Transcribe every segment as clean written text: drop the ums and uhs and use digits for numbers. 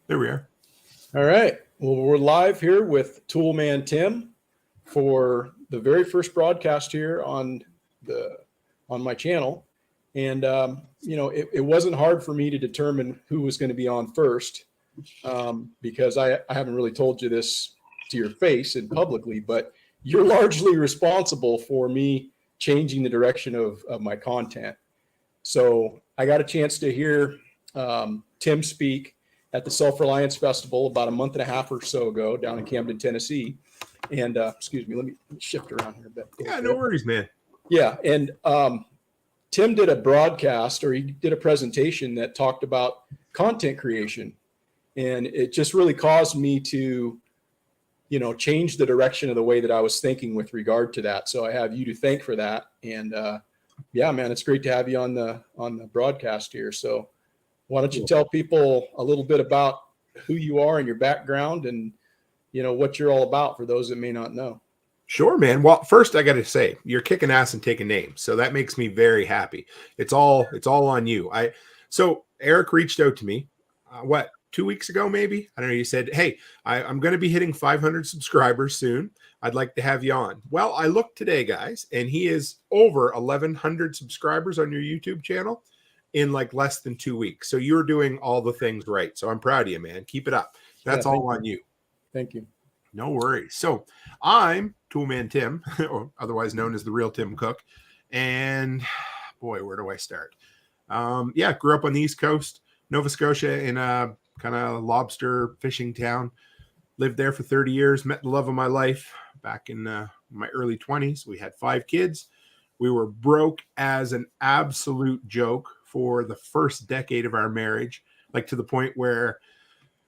There we are. All right. Well, we're live here with Toolman Tim for the very first broadcast here on my channel. And it wasn't hard for me to determine who was going to be on first, because I haven't really told you this to your face and publicly, but you're largely responsible for me changing the direction of my content. So I got a chance to hear Tim speak at the Self-Reliance Festival about a month and a half or so ago down in Camden, Tennessee. And excuse me, let me shift around here a bit. Yeah, no worries, man. Yeah, and Tim did a broadcast, or he did a presentation that talked about content creation. And it just really caused me to, change the direction of the way that I was thinking with regard to that. So I have you to thank for that. And yeah, man, it's great to have you on the broadcast here. So why don't you tell people a little bit about who you are and your background and, what you're all about for those that may not know. Sure, man. Well, first I got to say, you're kicking ass and taking names. So that makes me very happy. It's all on you. So Eric reached out to me, 2 weeks ago, maybe? I don't know. You said, hey, I'm going to be hitting 500 subscribers soon. I'd like to have you on. Well, I looked today, guys, and he is over 1,100 subscribers on your YouTube channel in like less than 2 weeks. So you're doing all the things right. So I'm proud of you, man. Keep it up. That's all on you. Thank you. No worries. So I'm Toolman Tim, or otherwise known as the Real Tim Cook. And boy, where do I start? Grew up on the East Coast, Nova Scotia, in a kind of lobster fishing town. Lived there for 30 years, met the love of my life back in my early 20s. We had 5 kids. We were broke as an absolute joke for the first decade of our marriage, like to the point where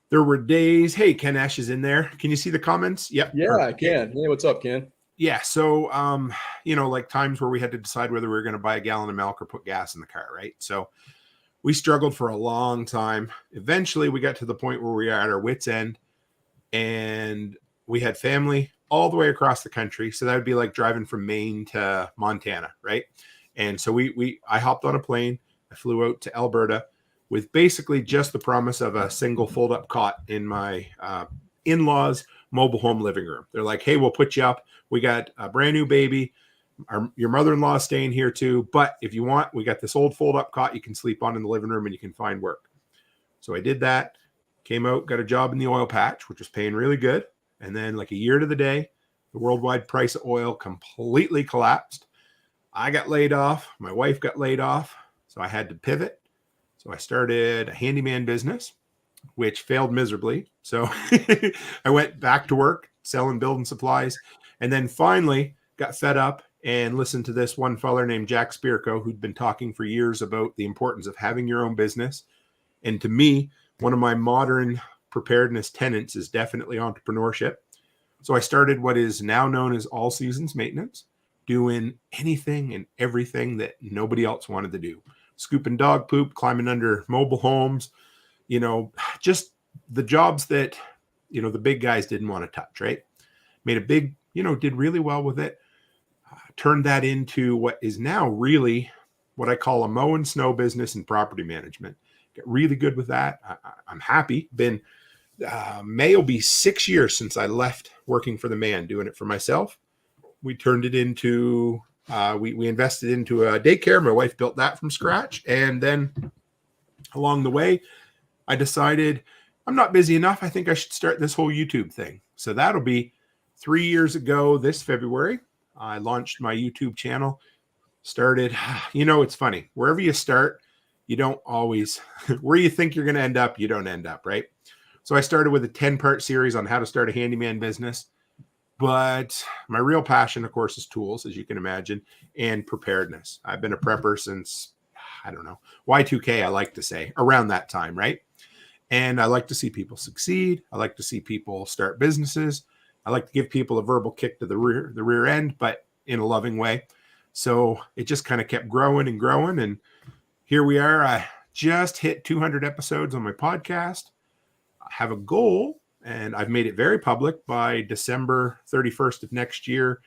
there were days, hey, Ken Ash is in there. Can you see the comments? Yep. Yeah, I can. Hey, what's up, Ken? Yeah. So, like times where we had to decide whether we were going to buy a gallon of milk or put gas in the car, right? So we struggled for a long time. Eventually, we got to the point where we were at our wits' end, and we had family all the way across the country. So that would be like driving from Maine to Montana, right? And so I hopped on a plane. I flew out to Alberta with basically just the promise of a single fold-up cot in my in-laws' mobile home living room. They're like, hey, we'll put you up. We got a brand new baby. Your mother-in-law is staying here too. But if you want, we got this old fold-up cot you can sleep on in the living room and you can find work. So I did that, came out, got a job in the oil patch, which was paying really good. And then like a year to the day, the worldwide price of oil completely collapsed. I got laid off. My wife got laid off. So I had to pivot. So I started a handyman business, which failed miserably. So I went back to work selling building supplies, and then finally got fed up and listened to this one feller named Jack Spirko, who'd been talking for years about the importance of having your own business. And to me, one of my modern preparedness tenets is definitely entrepreneurship. So I started what is now known as all seasons maintenance, doing anything and everything that nobody else wanted to do. Scooping dog poop, climbing under mobile homes, just the jobs that, the big guys didn't want to touch, right? Made a big, did really well with it. Turned that into what is now really what I call a mow and snow business and property management. Get really good with that. I'm happy. May will be 6 years since I left working for the man, doing it for myself. We turned it into we invested into a daycare. My wife built that from scratch. And then along the way, I decided I'm not busy enough. I think I should start this whole YouTube thing. So that'll be 3 years ago this February. I launched my YouTube channel. Started, it's funny. Wherever you start, you don't always, where you think you're going to end up, you don't end up, right? So I started with a 10-part series on how to start a handyman business. But my real passion, of course, is tools, as you can imagine, and preparedness. I've been a prepper since, I don't know, Y2K, I like to say, around that time, right? And I like to see people succeed. I like to see people start businesses. I like to give people a verbal kick to the rear end, but in a loving way. So it just kind of kept growing and growing. And here we are. I just hit 200 episodes on my podcast. I have a goal, and I've made it very public. By December 31st of next year,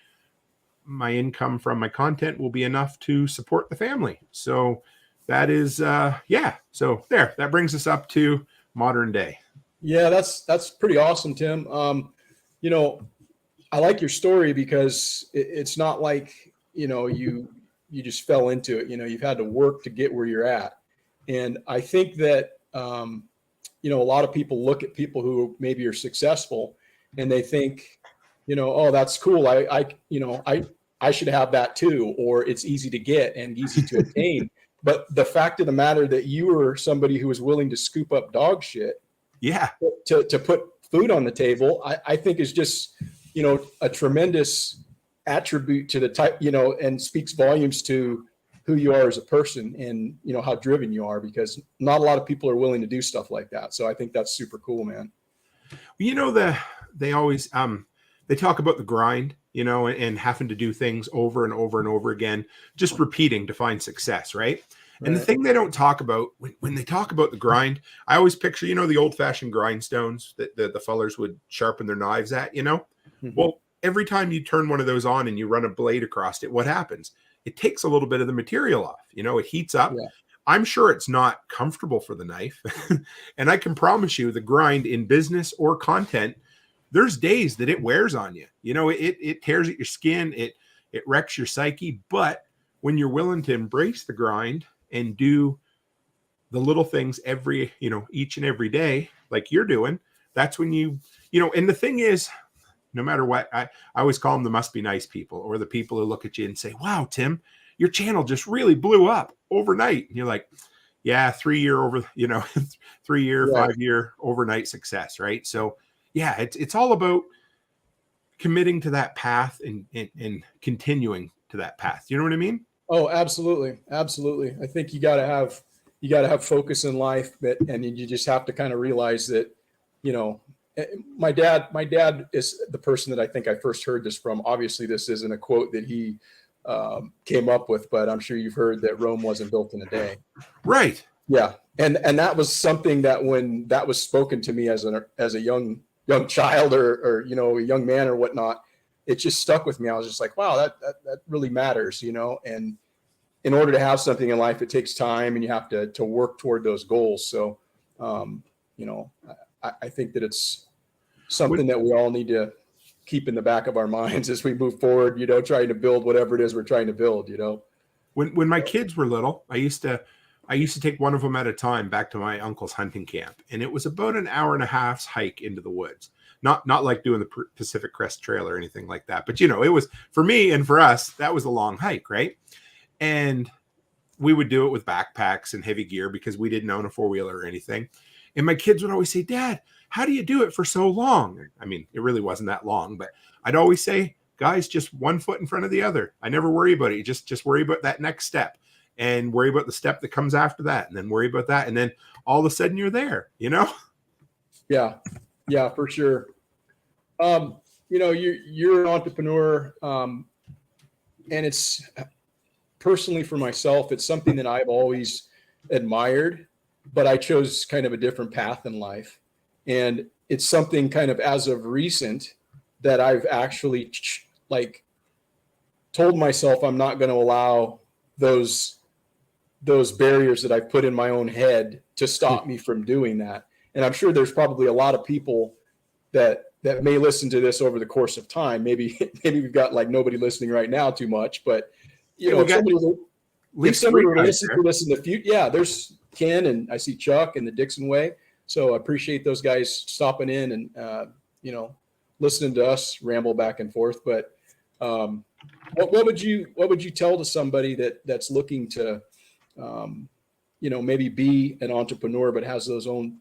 my income from my content will be enough to support the family. So that is, So there, that brings us up to modern day. Yeah, that's pretty awesome, Tim. You know, I like your story because it's not like, you just fell into it. You've had to work to get where you're at. And I think that, a lot of people look at people who maybe are successful and they think, oh, that's cool. I should have that too, or it's easy to get and easy to attain. But the fact of the matter that you were somebody who was willing to scoop up dog shit Yeah. to put food on the table, I think is just, a tremendous attribute to the type, and speaks volumes to who you are as a person and, how driven you are, because not a lot of people are willing to do stuff like that. So I think that's super cool, man. They always they talk about the grind, and having to do things over and over and over again, just repeating to find success, right? And the Right. thing they don't talk about when they talk about the grind, I always picture, the old fashioned grindstones that the fellers would sharpen their knives at, Mhm. Well, every time you turn one of those on and you run a blade across it, what happens? It takes a little bit of the material off, it heats up. Yeah. I'm sure it's not comfortable for the knife. And I can promise you the grind in business or content, there's days that it wears on you. It tears at your skin, it wrecks your psyche. But when you're willing to embrace the grind and do the little things each and every day, like you're doing, that's when and the thing is, no matter what, I always call them the must be nice people, or the people who look at you and say, wow, Tim, your channel just really blew up overnight. And you're like, yeah, 3 year over, 3 year, Right. 5 year overnight success. Right. So yeah, it's all about committing to that path and continuing to that path. You know what I mean? Oh, absolutely. Absolutely. I think you got to have focus in life, and you just have to kind of realize that, you know, my dad is the person that I think I first heard this from. Obviously, this isn't a quote that he came up with, but I'm sure you've heard that Rome wasn't built in a day. Right. Yeah. And that was something that when that was spoken to me as a young child, or a young man or whatnot, it just stuck with me. I was just like, wow, that really matters, and in order to have something in life, it takes time and you have to work toward those goals. So, um, you know, I think that it's When something that we all need to keep in the back of our minds as we move forward, trying to build whatever it is we're trying to build. when my kids were little, I used to take one of them at a time back to my uncle's hunting camp, and it was about an hour and a half's hike into the woods. Not like doing the Pacific Crest Trail or anything like that, but it was, for me and for us, that was a long hike, right? And we would do it with backpacks and heavy gear because we didn't own a four-wheeler or anything. And my kids would always say, Dad, how do you do it for so long? I mean, it really wasn't that long, but I'd always say, guys, just one foot in front of the other. I never worry about it. Just worry about that next step, and worry about the step that comes after that, and then worry about that. And then all of a sudden you're there, Yeah. Yeah, for sure. You're an entrepreneur. And it's personally for myself, it's something that I've always admired, but I chose kind of a different path in life. And it's something kind of as of recent that I've actually like told myself I'm not going to allow those barriers that I've put in my own head to stop me from doing that. And I'm sure there's probably a lot of people that may listen to this over the course of time. Maybe we've got like nobody listening right now too much, but Hey, we if got somebody at least three were to guys listen there. to this in the future, yeah, there's Ken and I see Chuck and the Dixon Way. So I appreciate those guys stopping in and listening to us ramble back and forth. But what would you tell to somebody that's looking to maybe be an entrepreneur, but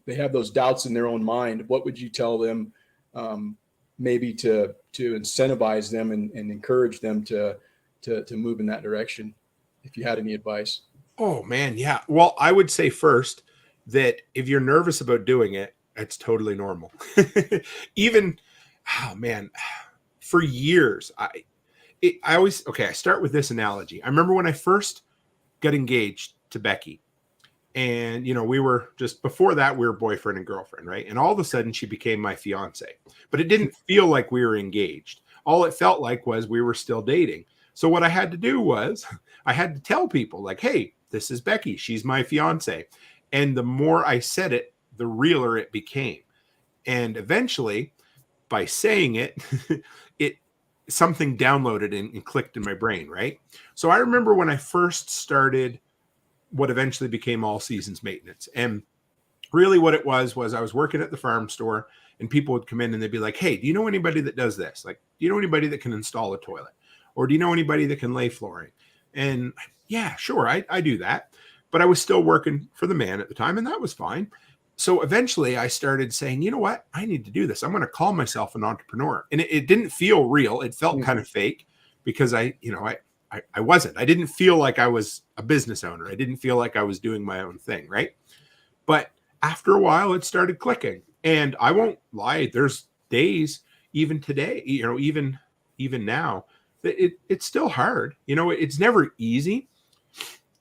they have those doubts in their own mind? What would you tell them, maybe to incentivize them and encourage them to move in that direction, if you had any advice? Oh man, yeah. Well, I would say first that if you're nervous about doing it, it's totally normal. Even, oh man, for years, I start with this analogy. I remember when I first got engaged to Becky, and we were just, before that we were boyfriend and girlfriend, right? And all of a sudden she became my fiance, but it didn't feel like we were engaged. All it felt like was we were still dating. So what I had to do was I had to tell people, like, hey, this is Becky, she's my fiance. And the more I said it, the realer it became. And eventually, by saying it, it something downloaded and clicked in my brain, right? So I remember when I first started what eventually became All Seasons Maintenance. And really what it was I was working at the farm store, and people would come in and they'd be like, hey, do you know anybody that does this? Like, do you know anybody that can install a toilet? Or do you know anybody that can lay flooring? And yeah, sure, I do that. But I was still working for the man at the time, and that was fine. So eventually I started saying, you know what? I need to do this. I'm going to call myself an entrepreneur. And it didn't feel real. It felt kind of fake because I wasn't. I didn't feel like I was a business owner. I didn't feel like I was doing my own thing, right? But after a while, it started clicking. And I won't lie, there's days, even today, even now, that it's still hard. It's never easy.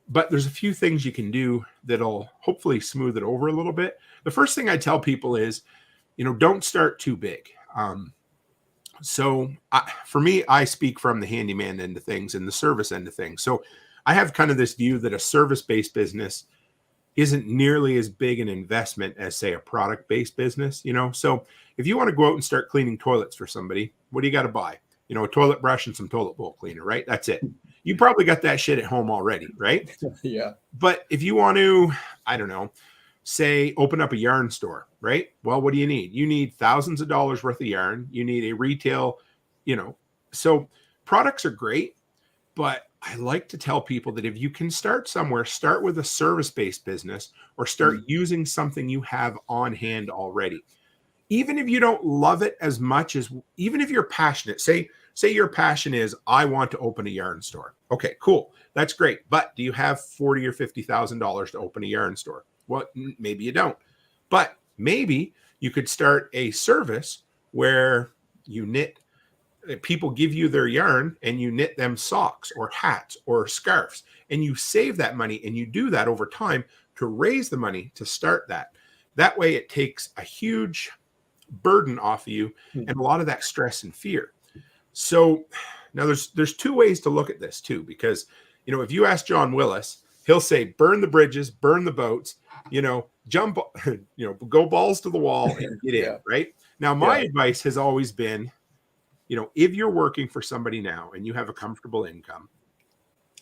But there's a few things you can do that'll hopefully smooth it over a little bit. The first thing I tell people is, don't start too big. For me, I speak from the handyman end of things and the service end of things. So I have kind of this view that a service-based business isn't nearly as big an investment as, say, a product-based business. So if you want to go out and start cleaning toilets for somebody, what do you got to buy? A toilet brush and some toilet bowl cleaner, right? That's it. You probably got that shit at home already, right? Yeah. But if you want to, I don't know, say open up a yarn store, right? Well, what do you need? You need thousands of dollars worth of yarn. You need a retail, so products are great, but I like to tell people that if you can start somewhere, start with a service-based business or start using something you have on hand already. Even if you don't love it as much as, even if you're passionate, say your passion is, I want to open a yarn store. Okay, cool. That's great. But do you have $40,000 or $50,000 to open a yarn store? Well, maybe you don't. But maybe you could start a service where you knit, people give you their yarn and you knit them socks or hats or scarves, and you save that money, and you do that over time to raise the money to start that. That way it takes a huge burden off of you and a lot of that stress and fear. So now there's two ways to look at this too, because, if you ask John Willis, he'll say, burn the bridges, burn the boats, jump, go balls to the wall and get in, right? Now, my advice has always been, if you're working for somebody now and you have a comfortable income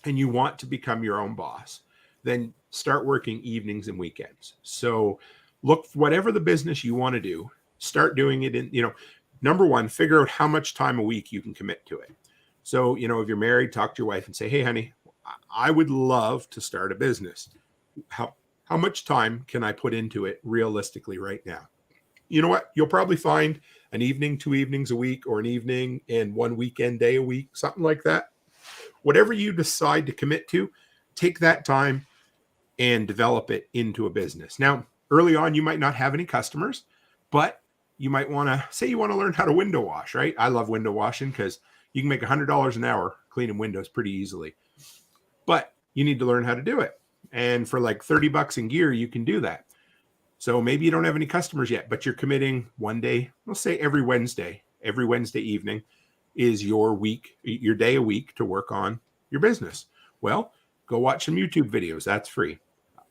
and you want to become your own boss, then start working evenings and weekends. So look, whatever the business you want to do, start doing it in, number one, figure out how much time a week you can commit to it. So, if you're married, talk to your wife and say, hey, honey, I would love to start a business. How much time can I put into it realistically right now? You know what? You'll probably find an evening, 2 evenings a week, or an evening and 1 weekend day a week, something like that. Whatever you decide to commit to, take that time and develop it into a business. Now, early on, you might not have any customers, but you might want to say you want to learn how to window wash, right? I love window washing because you can make $100 an hour cleaning windows pretty easily, but you need to learn how to do it. And for like $30 in gear, you can do that. So maybe you don't have any customers yet, but you're committing one day, let's say every Wednesday evening is your day a week to work on your business. Well, go watch some YouTube videos. That's free.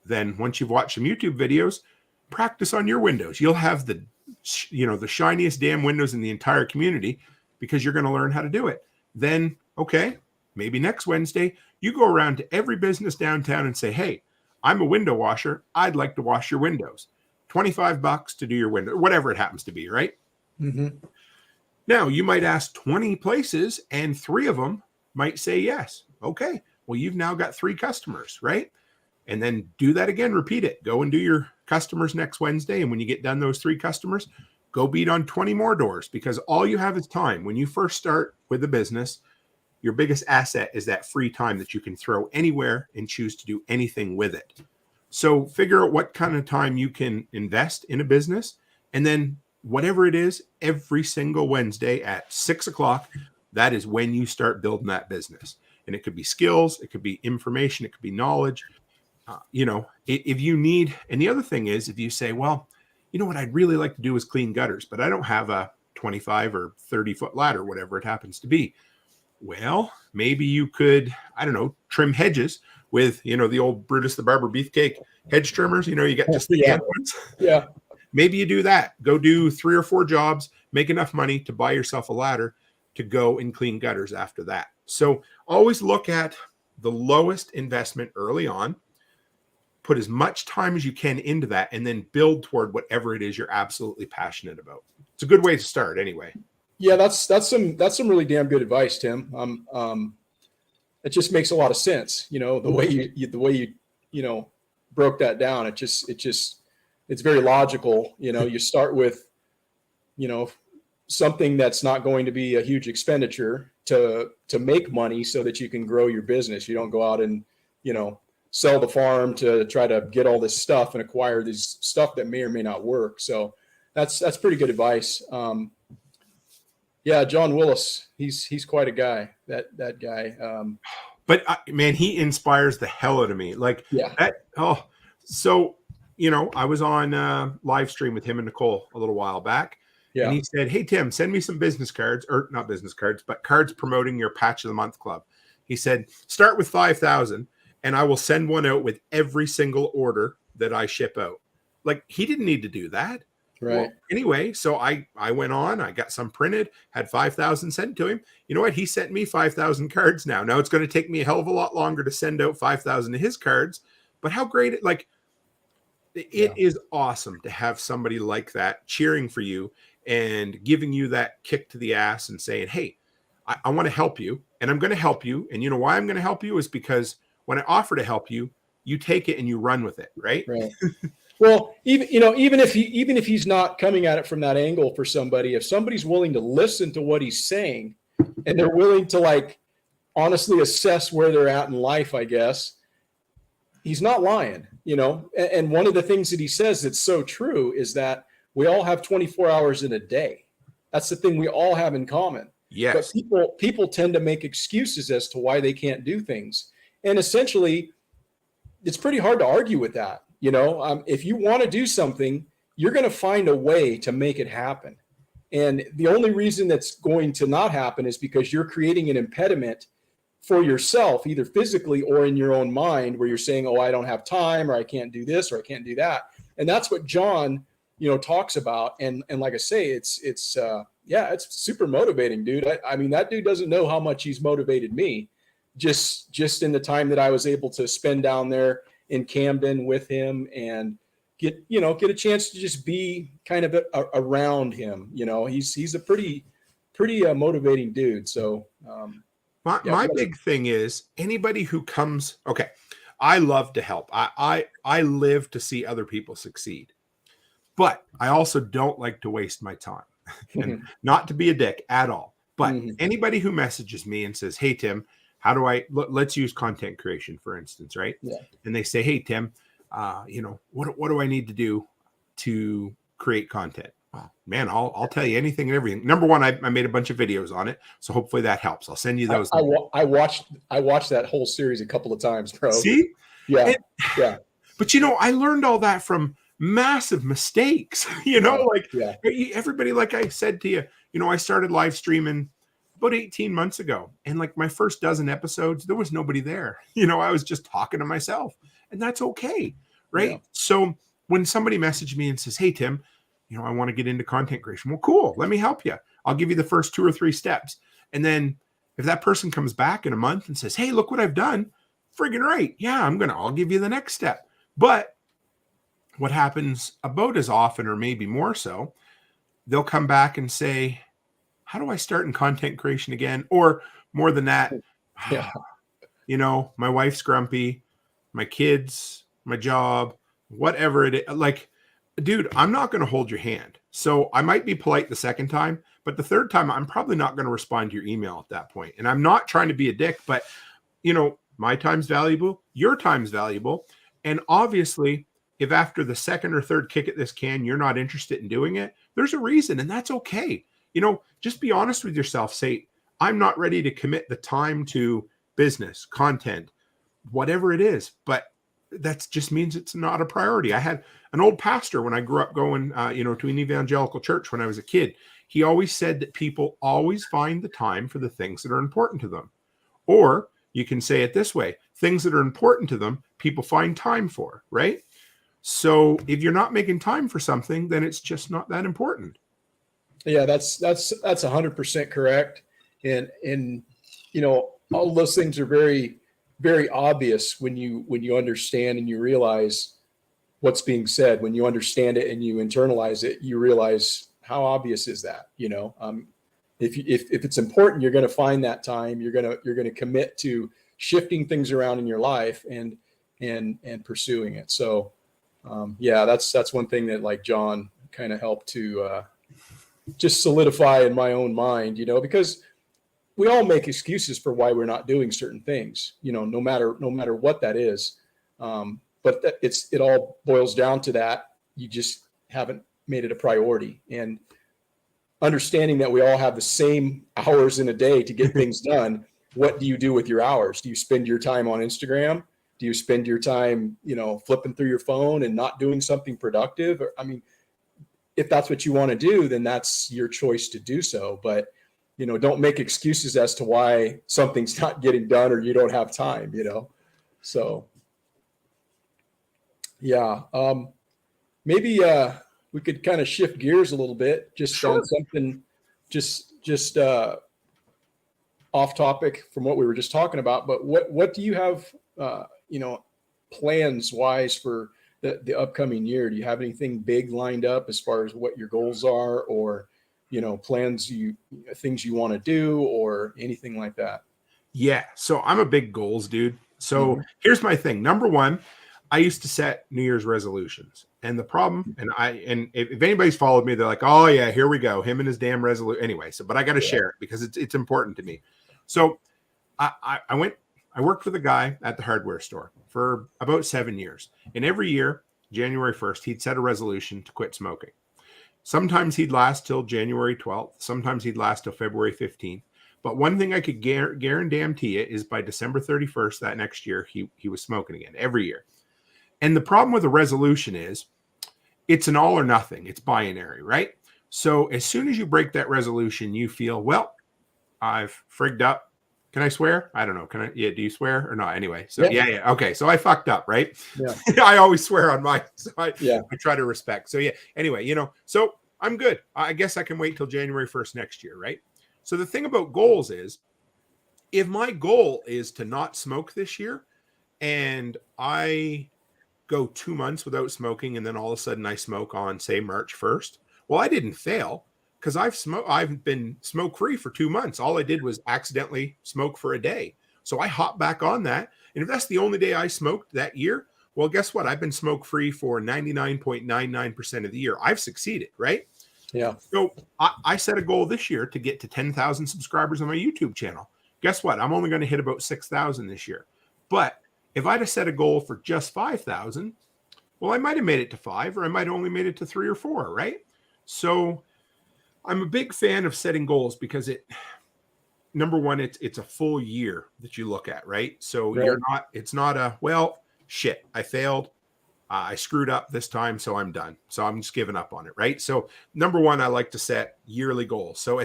Then once you've watched some YouTube videos, practice on your windows. You'll have the shiniest damn windows in the entire community because you're going to learn how to do it. Then, okay, maybe next Wednesday, you go around to every business downtown and say, hey, I'm a window washer. I'd like to wash your windows. $25 to do your window, whatever it happens to be, right? Mm-hmm. Now, you might ask 20 places and 3 of them might say yes. Okay, well, you've now got 3 customers, right? And then do that again, repeat it. Go and do your customers next Wednesday. And when you get done those 3 customers, go beat on 20 more doors, because all you have is time. When you first start with a business, your biggest asset is that free time that you can throw anywhere and choose to do anything with it. So figure out what kind of time you can invest in a business. And then whatever it is, every single Wednesday at 6:00, that is when you start building that business. And it could be skills, it could be information, it could be knowledge. If you need, and the other thing is, if you say, well, what I'd really like to do is clean gutters, but I don't have a 25 or 30 foot ladder, whatever it happens to be. Well, maybe you could, I don't know, trim hedges with, the old Brutus the Barber Beefcake hedge trimmers. You got just the hand ones. Yeah. Maybe you do that. Go do 3 or 4 jobs, make enough money to buy yourself a ladder to go and clean gutters after that. So always look at the lowest investment early on, put as much time as you can into that, and then build toward whatever it is you're absolutely passionate about. It's a good way to start anyway. Yeah, that's some really damn good advice, Tim. It just makes a lot of sense. The way you broke that down. It's very logical. You start with, something that's not going to be a huge expenditure to make money so that you can grow your business. You don't go out and, sell the farm to try to get all this stuff and acquire this stuff that may or may not work. So that's pretty good advice. Yeah, John Willis, he's quite a guy. That guy. But man, he inspires the hell out of me. Like Yeah. that. Oh, so I was on live stream with him and Nicole a little while back, Yeah. and he said, "Hey Tim, send me some business cards, or not business cards, but cards promoting your Patch of the Month club." He said, "Start with 5,000, and I will send one out with every single order that I ship out." Like he didn't need to do that. Right. Well, anyway, so I went on, I got some printed, had 5,000 sent to him. You know what? He sent me 5,000 cards now. Now it's going to take me a hell of a lot longer to send out 5,000 of his cards, but how great it is awesome to have somebody like that cheering for you and giving you that kick to the ass and saying, "Hey, I want to help you, and I'm going to help you. And you know why I'm going to help you is because when I offer to help you, you take it and you run with it." Right. Right. Well, even if he's not coming at it from that angle for somebody, if somebody's willing to listen to what he's saying and they're willing to honestly assess where they're at in life, I guess he's not lying, and one of the things that he says that's so true is that we all have 24 hours in a day. That's the thing we all have in common. Yes. But people tend to make excuses as to why they can't do things. And essentially, it's pretty hard to argue with that. If you want to do something, you're going to find a way to make it happen. And the only reason that's going to not happen is because you're creating an impediment for yourself, either physically or in your own mind, where you're saying, "Oh, I don't have time," or "I can't do this," or "I can't do that." And that's what John, talks about. And like I say, it's super motivating, dude. I mean, that dude doesn't know how much he's motivated me just in the time that I was able to spend down there in Camden with him and get a chance to just be kind of around him. He's a pretty motivating dude. So my big thing is anybody who comes. Okay, I love to help. I live to see other people succeed, but I also don't like to waste my time, and not to be a dick at all. But anybody who messages me and says, "Hey Tim, how do let's use content creation, for instance," right? Yeah. And they say, "Hey Tim, what do I need to do to create content?" Oh, man, I'll tell you anything and everything. Number one, I made a bunch of videos on it, so hopefully that helps. I'll send you those. I watched that whole series a couple of times, bro. See? Yeah. Yeah. But I learned all that from massive mistakes. Everybody, like I said to you, I started live streaming about 18 months ago. And my first dozen episodes, there was nobody there. I was just talking to myself, and that's okay. Right. Yeah. So when somebody messaged me and says, "Hey, Tim, I want to get into content creation." Well, cool. Let me help you. I'll give you the first 2 or 3 steps. And then if that person comes back in a month and says, "Hey, look what I've done." Friggin' right. Yeah, I'll give you the next step. But what happens about as often, or maybe more so, they'll come back and say, "How do I start in content creation again?" Or more than that, yeah. My wife's grumpy, my kids, my job, whatever it is. Dude, I'm not going to hold your hand. So I might be polite the second time, but the third time, I'm probably not going to respond to your email at that point. And I'm not trying to be a dick, but my time's valuable, your time's valuable. And obviously, if after the second or third kick at this can, you're not interested in doing it, there's a reason, and that's okay. Just be honest with yourself. Say, "I'm not ready to commit the time to business, content, whatever it is." But that just means it's not a priority. I had an old pastor when I grew up going, to an evangelical church when I was a kid. He always said that people always find the time for the things that are important to them. Or you can say it this way: things that are important to them, people find time for, right? So if you're not making time for something, then it's just not that important. Yeah, that's 100% correct. And all those things are very, very obvious when you understand and you realize what's being said. When you understand it and you internalize it, you realize how obvious is that. If it's important, you're going to find that time. You're going to commit to shifting things around in your life and pursuing it. So yeah, that's one thing that, like, John kind of helped to just solidify in my own mind, because we all make excuses for why we're not doing certain things, no matter what that is. But it all boils down to that. You just haven't made it a priority. And understanding that we all have the same hours in a day to get things done. What do you do with your hours? Do you spend your time on Instagram? Do you spend your time, flipping through your phone and not doing something productive? I mean, if that's what you want to do, then that's your choice to do so. But, don't make excuses as to why something's not getting done or you don't have time, So, yeah. Maybe we could kind of shift gears a little bit, just on something, just off topic from what we were just talking about. But what do you have, plans wise for the upcoming year? Do you have anything big lined up as far as what your goals are, or plans, things you want to do, or anything like that? Yeah. So I'm a big goals dude. So here's my thing. Number one, I used to set New Year's resolutions. And the problem, and if anybody's followed me, they're like, oh yeah, here we go. Him and his damn resolution. Anyway, but I got to share it because it's important to me. So I worked with a guy at the hardware store for about 7 years. And every year, January 1st, he'd set a resolution to quit smoking. Sometimes he'd last till January 12th. Sometimes he'd last till February 15th. But one thing I could guarantee you is by December 31st that next year, he was smoking again every year. And the problem with a resolution is it's an all or nothing. It's binary, right? So as soon as you break that resolution, you feel, well, I've frigged up. Can I swear? I don't know. Can I? Yeah. Do you swear or not? Anyway. So yeah. Okay. So I fucked up, right? Yeah. I always swear on mine. So I try to respect. So yeah. Anyway, so I'm good. I guess I can wait till January 1st next year, right? So the thing about goals is, if my goal is to not smoke this year, and I go 2 months without smoking, and then all of a sudden I smoke on, say, March 1st, well, I didn't fail, because I've been smoke free for 2 months. All I did was accidentally smoke for a day. So I hop back on that. And if that's the only day I smoked that year, well, guess what? I've been smoke free for 99.99% of the year. I've succeeded, right? Yeah. So I set a goal this year to get to 10,000 subscribers on my YouTube channel. Guess what? I'm only going to hit about 6,000 this year. But if I'd have set a goal for just 5,000, well, I might have made it to 5, or I might have only made it to 3 or 4, right? So I'm a big fan of setting goals because number one, it's a full year that you look at, right? So it's not a, well, shit, I failed. I screwed up this time, so I'm done. So I'm just giving up on it, right? So number one, I like to set yearly goals. So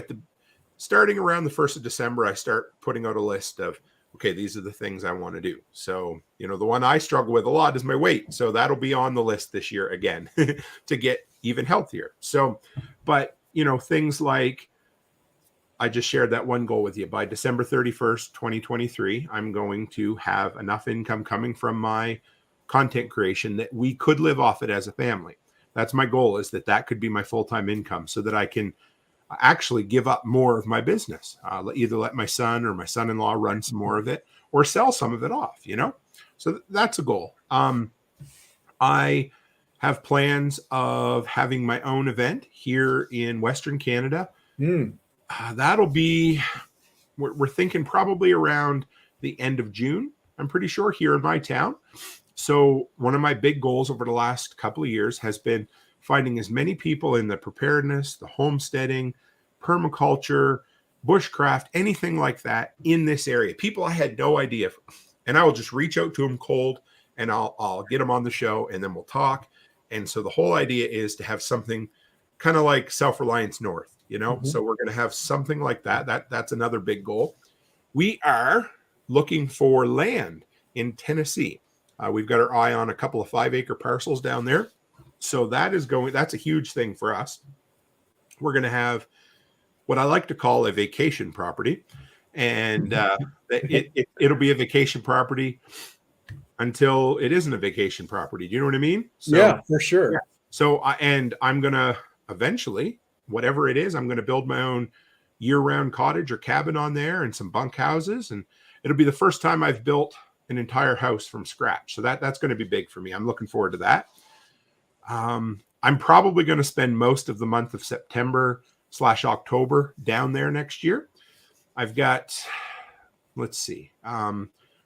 starting around the 1st of December, I start putting out a list of, okay, these are the things I want to do. So, the one I struggle with a lot is my weight. So that'll be on the list this year again to get even healthier. So, but, things like, I just shared that one goal with you. By December 31st, 2023, I'm going to have enough income coming from my content creation that we could live off it as a family. That's my goal, is that could be my full-time income, so that I can actually give up more of my business. Either let my son or my son-in-law run some more of it, or sell some of it off, So that's a goal. I have plans of having my own event here in Western Canada. That'll be, we're thinking probably around the end of June, I'm pretty sure, here in my town. So one of my big goals over the last couple of years has been finding as many people in the preparedness, the homesteading, permaculture, bushcraft, anything like that in this area. People I had no idea. And I will just reach out to them cold, and I'll get them on the show, and then we'll talk. And so the whole idea is to have something kind of like Self-Reliance North, So we're going to have something like that. That's another big goal. We are looking for land in Tennessee. We've got our eye on a couple of 5-acre parcels down there. So that's a huge thing for us. We're going to have what I like to call a vacation property. And it'll be a vacation property until it isn't a vacation property. Do you know what I mean? So, Yeah, for sure. yeah. So I'm going to eventually, whatever it is, I'm going to build my own year-round cottage or cabin on there and some bunk houses. And it'll be the first time I've built an entire house from scratch. So that's going to be big for me. I'm looking forward to that. I'm probably going to spend most of the month of September/October down there next year. I've got, let's see.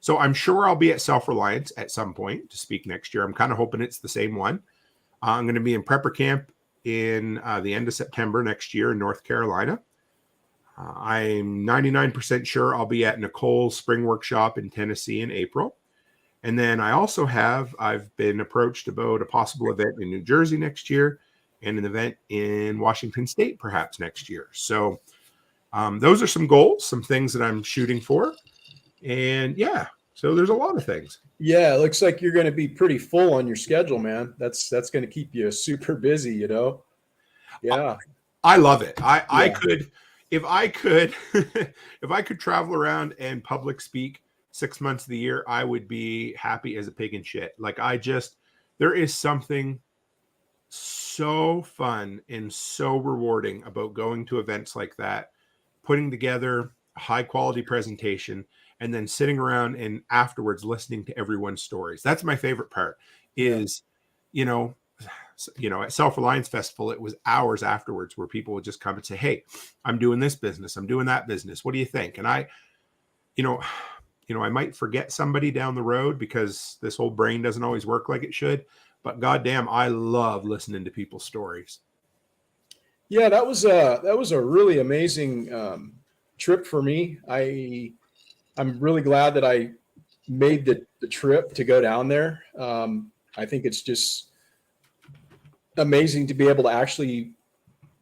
So I'm sure I'll be at Self-Reliance at some point to speak next year. I'm kind of hoping it's the same one. I'm going to be in prepper camp in the end of September next year in North Carolina. I'm 99% sure I'll be at Nicole's spring workshop in Tennessee in April. And then I've been approached about a possible event in New Jersey next year and an event in Washington State perhaps next year. So those are some goals, some things that I'm shooting for. And yeah, so there's a lot of things. Yeah, it looks like you're going to be pretty full on your schedule, man. That's going to keep you super busy, you know? Yeah. I love it. I could, if I could, if I could travel around and public speak 6 months of the year, I would be happy as a pig in shit. Like there is something so fun and so rewarding about going to events like that, putting together a high quality presentation, and then sitting around and afterwards listening to everyone's stories. That's my favorite part is, at Self-Reliance Festival, it was hours afterwards where people would just come and say, hey, I'm doing this business. I'm doing that business. What do you think? And I might forget somebody down the road because this whole brain doesn't always work like it should, but goddamn, I love listening to people's stories. Yeah, that was a really amazing trip for me. I'm really glad that I made the trip to go down there. I think it's just amazing to be able to actually,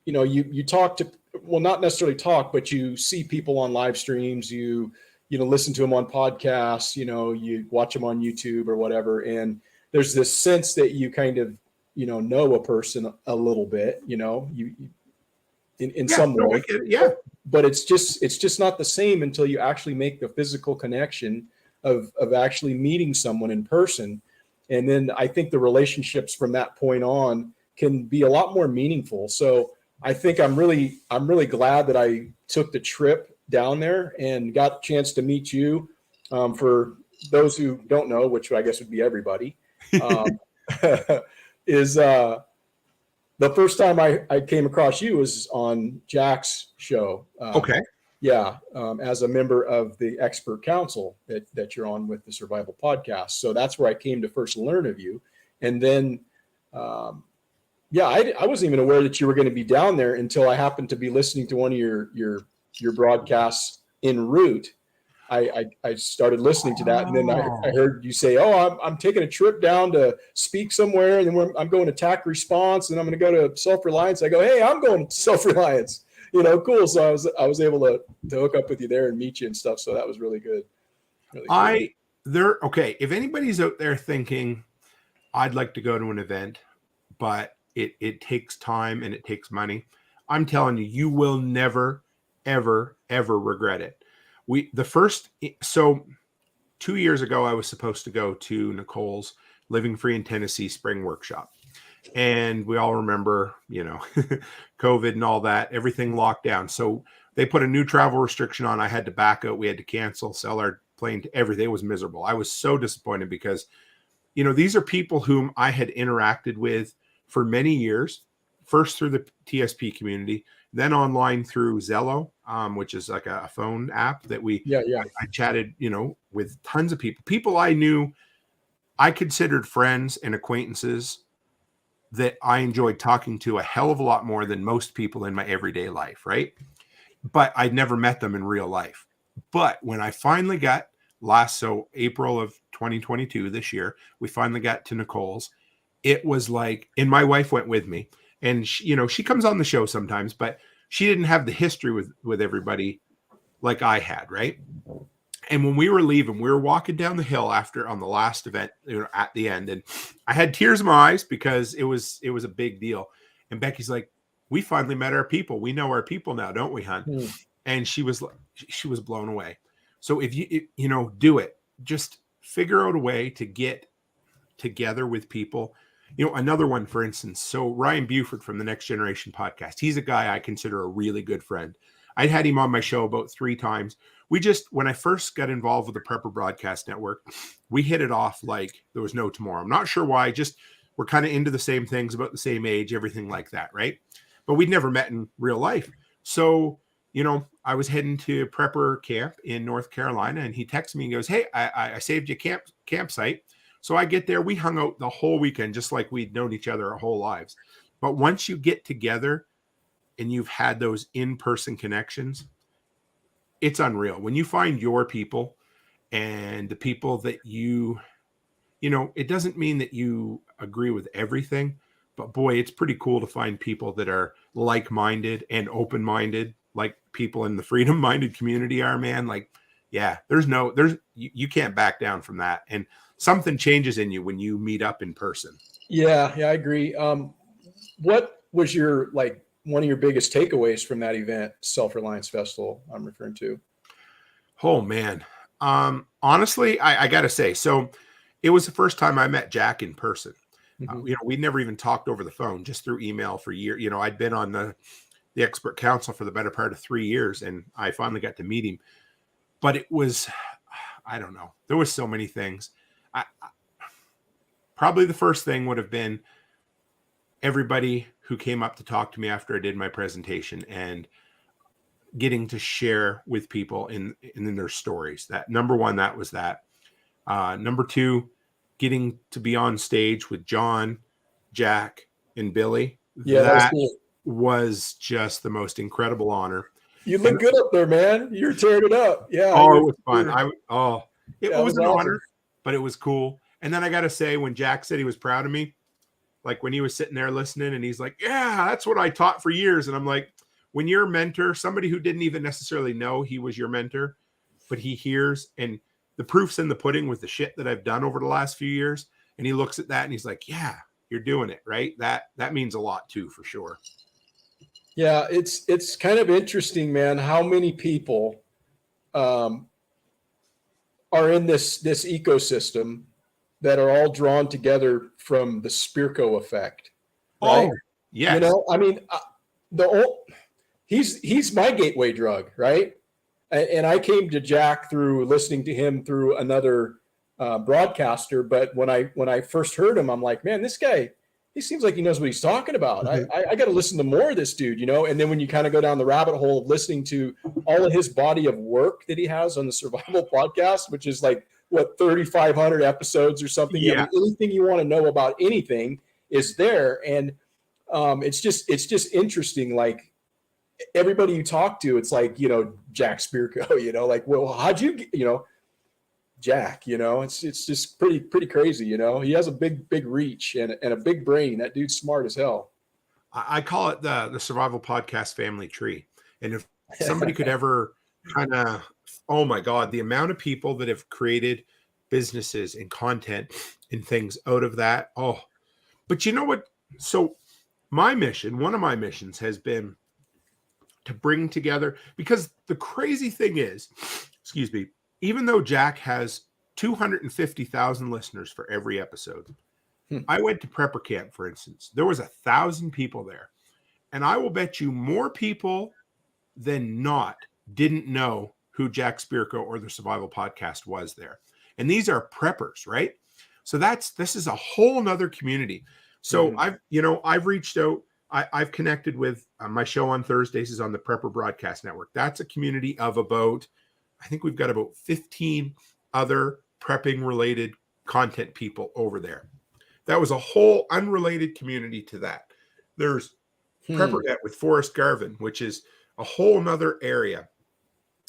you talk to, well, not necessarily talk, but you see people on live streams, you listen to them on podcasts, you watch them on YouTube or whatever. And there's this sense that you kind of, know a person a little bit, in some way. Yeah. But it's just not the same until you actually make the physical connection of actually meeting someone in person. And then I think the relationships from that point on can be a lot more meaningful. So I think I'm really glad that I took the trip down there and got a chance to meet you. For those who don't know, which I guess would be everybody, is the first time I came across you was on Jack's show. Okay. Yeah. As a member of the expert council that you're on with the Survival Podcast. So that's where I came to first learn of you. And then, I wasn't even aware that you were going to be down there until I happened to be listening to one of your broadcasts en route. I started listening to that, and then I heard you say, "Oh, I'm taking a trip down to speak somewhere, and then I'm going to TAC Response, and I'm going to go to Self-Reliance." I go, "Hey, I'm going to Self-Reliance." Cool. So I was able to hook up with you there and meet you and stuff. So that was really good. Really good. Okay. If anybody's out there thinking, I'd like to go to an event, but it takes time and it takes money, I'm telling you, you will never, ever, ever regret it. 2 years ago, I was supposed to go to Nicole's Living Free in Tennessee spring workshop. And we all remember, COVID and all that, everything locked down. So they put a new travel restriction on. I had to back out. We had to cancel, sell our plane to everything. It was miserable. I was so disappointed because, these are people whom I had interacted with for many years, first through the TSP community, then online through Zello, which is like a phone app that I chatted, with tons of people I knew, I considered friends and acquaintances that I enjoyed talking to a hell of a lot more than most people in my everyday life. Right. But I'd never met them in real life. But when I finally got April of 2022, this year, we finally got to Nicole's. It was like, and my wife went with me, and she comes on the show sometimes, but she didn't have the history with everybody like I had. Right. And when we were leaving, we were walking down the hill after on the last event, at the end, and I had tears in my eyes because it was a big deal. And Becky's like, "We finally met our people. We know our people now, don't we, hon?" Hmm. And she was blown away. So if you do it, just figure out a way to get together with people. Another one, for instance. So Ryan Buford from the Next Generation podcast, he's a guy I consider a really good friend. I had him on my show about 3 times. When I first got involved with the Prepper Broadcast Network, we hit it off like there was no tomorrow. I'm not sure why, just we're kind of into the same things, about the same age, everything like that, right? But we'd never met in real life. So, I was heading to Prepper camp in North Carolina, and he texted me and goes, "Hey, I saved you campsite." So I get there, we hung out the whole weekend, just like we'd known each other our whole lives. But once you get together and you've had those in-person connections, it's unreal. When you find your people and the people that it doesn't mean that you agree with everything, but boy, it's pretty cool to find people that are like-minded and open-minded, like people in the freedom-minded community are, man. Like, yeah, you can't back down from that. And something changes in you when you meet up in person. Yeah, I agree. What was your one of your biggest takeaways from that event, Self-Reliance Festival I'm referring to? Oh man. Honestly, I gotta say, so it was the first time I met Jack in person. Mm-hmm. We'd never even talked over the phone, just through email for years. I'd been on the expert council for the better part of 3 years, and I finally got to meet him. But it was, I don't know, there was so many things. Probably the first thing would have been everybody who came up to talk to me after I did my presentation and getting to share with people in their stories. That number one, that was that. Number two, getting to be on stage with John, Jack, and Billy. Yeah, that was That cool. was just the most incredible honor. You look good up there, man. You're tearing it up. Yeah. Oh, it was fun. It That was was an awesome. honor, but it was cool. And then I got to say, when Jack said he was proud of me, like when he was sitting there listening and he's like, "Yeah, that's what I taught for years." And I'm like, when you're a mentor, somebody who didn't even necessarily know he was your mentor, but he hears, and the proof's in the pudding with the shit that I've done over the last few years. And he looks at that and he's like, "Yeah, you're doing it right." That means a lot too, for sure. Yeah, it's kind of interesting, man, how many people are in this ecosystem that are all drawn together from the Spirko effect, right? Oh, yes. I mean, he's my gateway drug, right? And I came to Jack through listening to him through another broadcaster. But when I first heard him, I'm like, man, this guy, he seems like he knows what he's talking about. Mhm. I got to listen to more of this dude, And then when you kind of go down the rabbit hole of listening to all of his body of work that he has on the Survival Podcast, which is like what 3,500 episodes or something. Yeah. I mean, anything you want to know about anything is there, and it's just interesting. Like everybody you talk to, it's like Jack Spirko. Like, well, how'd you Jack? It's just pretty crazy. He has a big reach and a big brain. That dude's smart as hell. I call it the Survival Podcast family tree. And if somebody could ever kind of, oh my God, the amount of people that have created businesses and content and things out of that. Oh, but you know what? So one of my missions has been to bring together, because the crazy thing is, excuse me, even though Jack has 250,000 listeners for every episode, I went to Prepper Camp, for instance. There was 1,000 people there. And I will bet you more people than not didn't know who Jack Spirko or the Survival Podcast was there. And these are preppers, right? So this is a whole nother community. So I've reached out. I've connected with my show on Thursdays is on the Prepper Broadcast Network. That's a community of I think we've got about 15 other prepping related content people over there. That was a whole unrelated community to that. There's PrepperNet with Forrest Garvin, which is a whole nother area.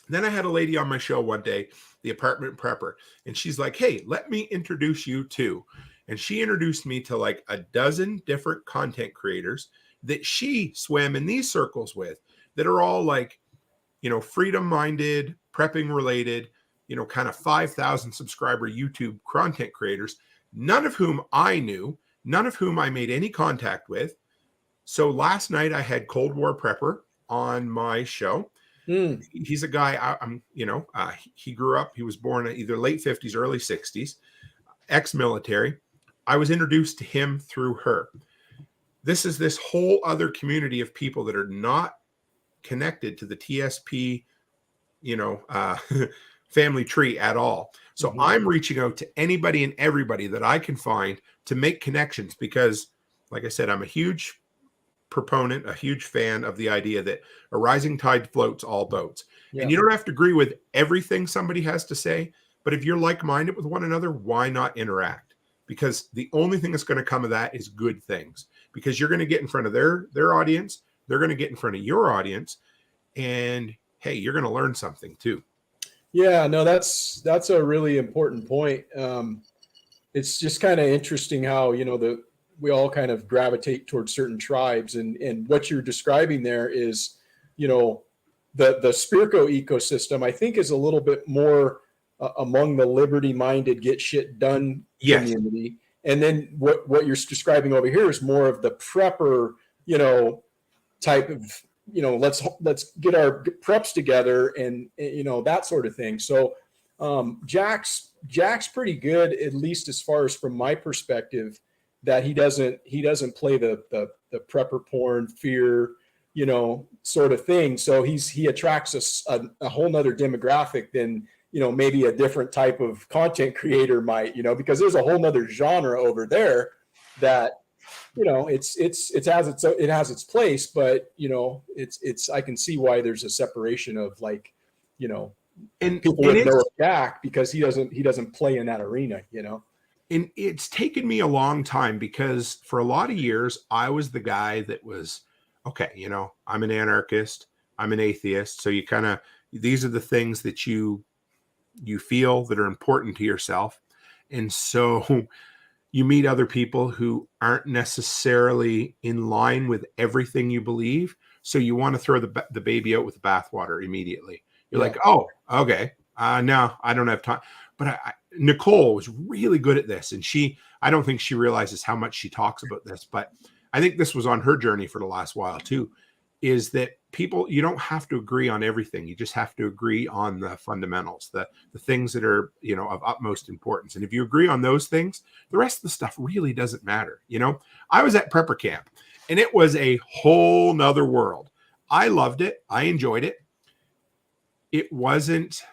Then I had a lady on my show one day, the apartment prepper, and she's like, "Hey, let me introduce you to," and she introduced me to like a dozen different content creators that she swam in these circles with that are all like, freedom-minded, prepping related, kind of 5,000 subscriber YouTube content creators, none of whom I knew, none of whom I made any contact with. So last night I had Cold War Prepper on my show. He's a guy, he grew up, he was born in either late 50s, early 60s, ex-military. I was introduced to him through her. This is this whole other community of people that are not connected to the TSP, family tree at all. So I'm reaching out to anybody and everybody that I can find to make connections because, like I said, I'm a huge proponent, a huge fan of the idea that a rising tide floats all boats. Yeah. And you don't have to agree with everything somebody has to say, but if you're like-minded with one another, why not interact? Because the only thing that's going to come of that is good things, because you're going to get in front of their audience. They're going to get in front of your audience, and hey, you're going to learn something too. Yeah, no, that's a really important point. It's just kind of interesting how, we all kind of gravitate towards certain tribes, and what you're describing there is, the Spirko ecosystem, I think, is a little bit more among the liberty-minded, get shit done community. And then what you're describing over here is more of the prepper, type of, let's get our preps together and that sort of thing. So Jack's pretty good, at least as far as from my perspective, that he doesn't play the prepper porn fear, sort of thing. So he attracts a whole nother demographic than, maybe a different type of content creator might, because there's a whole nother genre over there that, it has its place, but it's I can see why there's a separation of and people would know Jack because he doesn't play in that arena, And it's taken me a long time because for a lot of years I was the guy that was, okay, I'm an anarchist, I'm an atheist. So these are the things that you feel that are important to yourself. And so you meet other people who aren't necessarily in line with everything you believe. So you want to throw the baby out with the bathwater immediately. You're like, oh, okay. No, I don't have time. But Nicole was really good at this. And I don't think she realizes how much she talks about this, but I think this was on her journey for the last while too, is that you don't have to agree on everything. You just have to agree on the fundamentals, the things that are, of utmost importance. And if you agree on those things, the rest of the stuff really doesn't matter. I was at prepper camp and it was a whole nother world. I loved it. I enjoyed it. It wasn't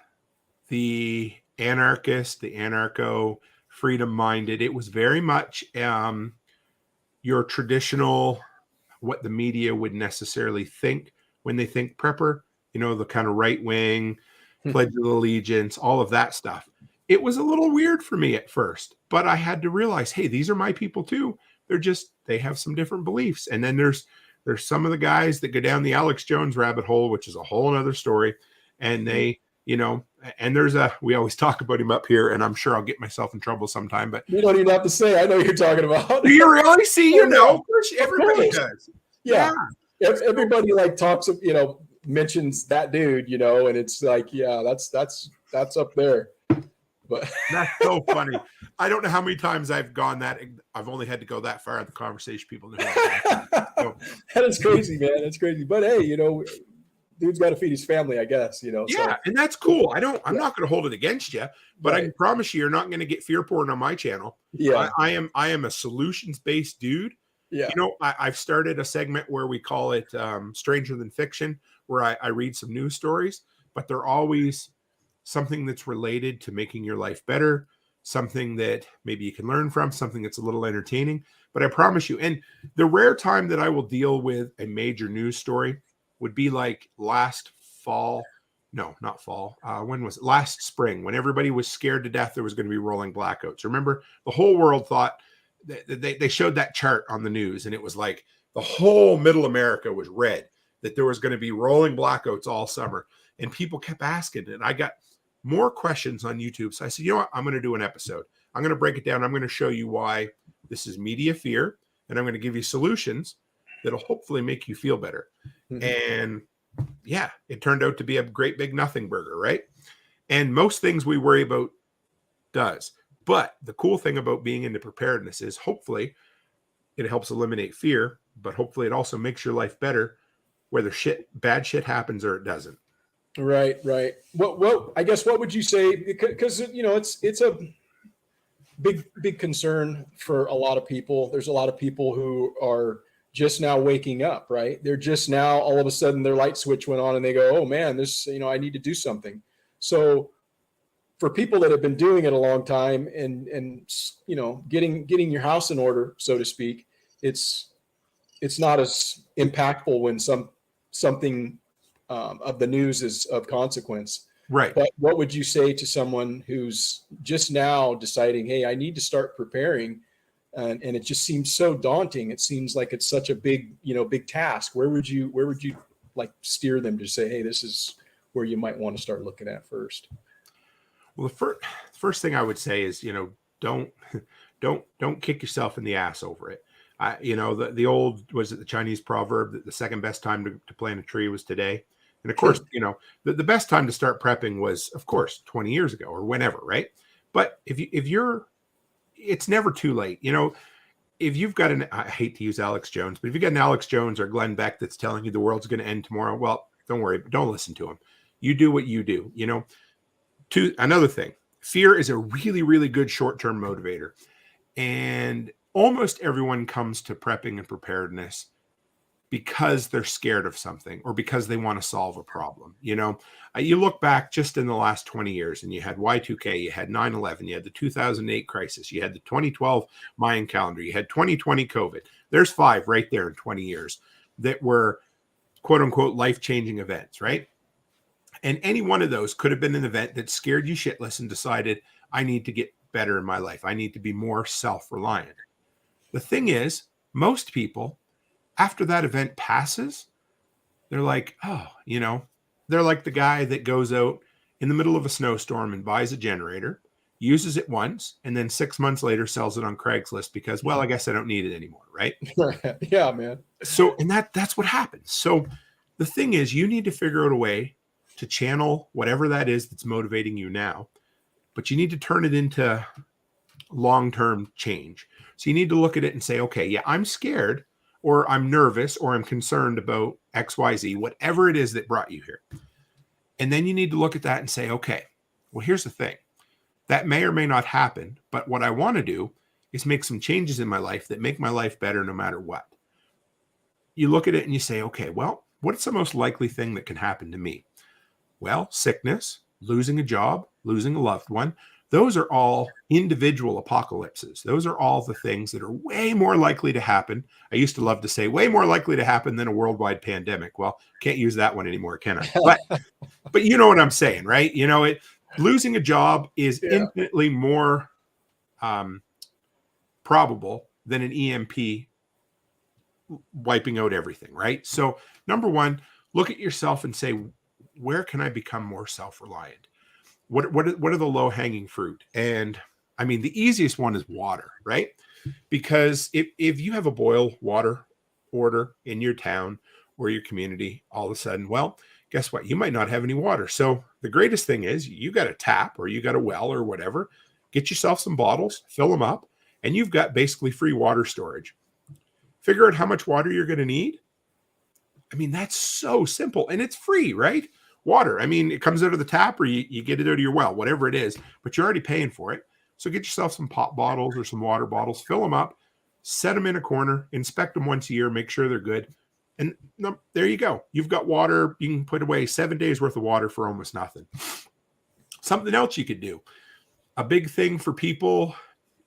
the anarchist, the anarcho freedom-minded. It was very much your traditional, what the media would necessarily think when they think prepper, the kind of right wing, Pledge of Allegiance, all of that stuff. It was a little weird for me at first, but I had to realize, hey, these are my people too. They have some different beliefs. And then there's some of the guys that go down the Alex Jones rabbit hole, which is a whole other story. And they, and we always talk about him up here, and I'm sure I'll get myself in trouble sometime, but you don't even have to say, I know you're talking about. Do you really see, everybody does. Yeah. Everybody talks of, mentions that dude, and it's like, yeah, that's up there. But that's so funny. I don't know how many times I've gone that. I've only had to go that far in the conversation. People know. So, that is crazy, man. That's crazy. But hey, dude's got to feed his family, I guess, Yeah, so. And that's cool. I'm not going to hold it against you, but right. I can promise you, you're not going to get fear porn on my channel. Yeah, I am a solutions-based dude. Yeah, I've started a segment where we call it Stranger Than Fiction, where I read some news stories, but they're always something that's related to making your life better, something that maybe you can learn from, something that's a little entertaining. But I promise you, and the rare time that I will deal with a major news story would be like last fall. No, not fall. When was it? Last spring, when everybody was scared to death there was going to be rolling blackouts. Remember, the whole world thought they showed that chart on the news, and it was like the whole middle America was red, that there was going to be rolling blackouts all summer. And people kept asking, and I got more questions on YouTube. So I said, you know what? I'm going to do an episode. I'm going to break it down. I'm going to show you why this is media fear, and I'm going to give you solutions that'll hopefully make you feel better. Mm-hmm. And yeah, it turned out to be a great big nothing burger, right? And most things we worry about does. But the cool thing about being into preparedness is hopefully it helps eliminate fear, but hopefully it also makes your life better, whether bad shit happens or it doesn't. Right, right. What I guess what would you say? Because it's a big concern for a lot of people. There's a lot of people who are just now waking up, right? They're just now all of a sudden their light switch went on and they go, oh man, this, I need to do something. So for people that have been doing it a long time and getting your house in order, so to speak, it's not as impactful when something of the news is of consequence. Right. But what would you say to someone who's just now deciding, hey, I need to start preparing, and it just seems so daunting? It seems like it's such a big task. Where would you like steer them to say, hey, this is where you might want to start looking at first? Well, the first thing I would say is, don't kick yourself in the ass over it. The old, was it the Chinese proverb that the second best time to plant a tree was today? And of course, the best time to start prepping was, of course, 20 years ago or whenever, right? But it's never too late. If you've got I hate to use Alex Jones, but if you've got an Alex Jones or Glenn Beck that's telling you the world's going to end tomorrow, well, don't worry, don't listen to him. You do what you do. Another thing, fear is a really, really good short-term motivator. And almost everyone comes to prepping and preparedness because they're scared of something or because they want to solve a problem. You look back just in the last 20 years and you had Y2K, you had 9/11, you had the 2008 crisis, you had the 2012 Mayan calendar, you had 2020 COVID. There's 5 right there in 20 years that were quote unquote life-changing events, right? And any one of those could have been an event that scared you shitless and decided, I need to get better in my life. I need to be more self-reliant. The thing is, most people, after that event passes, they're like, they're like the guy that goes out in the middle of a snowstorm and buys a generator, uses it once, and then 6 months later sells it on Craigslist because, well, I guess I don't need it anymore, right? Yeah, man. So, and that's what happens. So the thing is, you need to figure out a way to channel whatever that is that's motivating you now, but you need to turn it into long-term change. So you need to look at it and say, okay, yeah, I'm scared or I'm nervous or I'm concerned about XYZ, whatever it is that brought you here. And then you need to look at that and say, okay, well, here's the thing. That may or may not happen, but what I want to do is make some changes in my life that make my life better no matter what. You look at it and you say, okay, well, what's the most likely thing that can happen to me? Well, sickness, losing a job, losing a loved one. Those are all individual apocalypses. Those are all the things that are way more likely to happen. I used to love to say way more likely to happen than a worldwide pandemic. Well, can't use that one anymore, can I? But you know what I'm saying, right? Losing a job is infinitely more probable than an EMP wiping out everything, right? So number one, look at yourself and say, where can I become more self-reliant? What are the low-hanging fruit? And I mean, the easiest one is water, right? Because if you have a boil water order in your town or your community, all of a sudden, well, guess what? You might not have any water. So the greatest thing is you got a tap or you got a well or whatever, get yourself some bottles, fill them up, and you've got basically free water storage. Figure out how much water you're going to need. I mean, that's so simple and it's free, right? Water. I mean, it comes out of the tap or you get it out of your well, whatever it is, but you're already paying for it. So get yourself some pop bottles or some water bottles, fill them up, set them in a corner, inspect them once a year, make sure they're good. And there you go. You've got water. You can put away 7 days worth of water for almost nothing. Something else you could do. A big thing for people,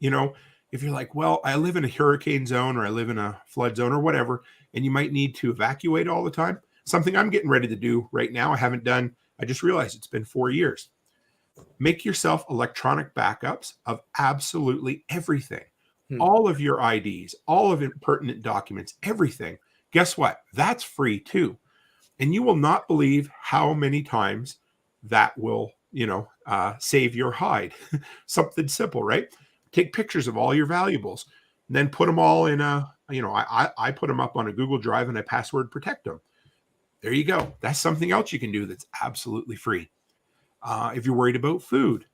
if you're like, well, I live in a hurricane zone or I live in a flood zone or whatever, and you might need to evacuate all the time. Something I'm getting ready to do right now. I haven't done. I just realized it's been 4 years. Make yourself electronic backups of absolutely everything. All of your IDs, all of your pertinent documents, everything. Guess what? That's free too. And you will not believe how many times that will, save your hide. Something simple, right? Take pictures of all your valuables and then put them all in I put them up on a Google Drive and I password protect them. There you go. That's something else you can do that's absolutely free. If you're worried about food,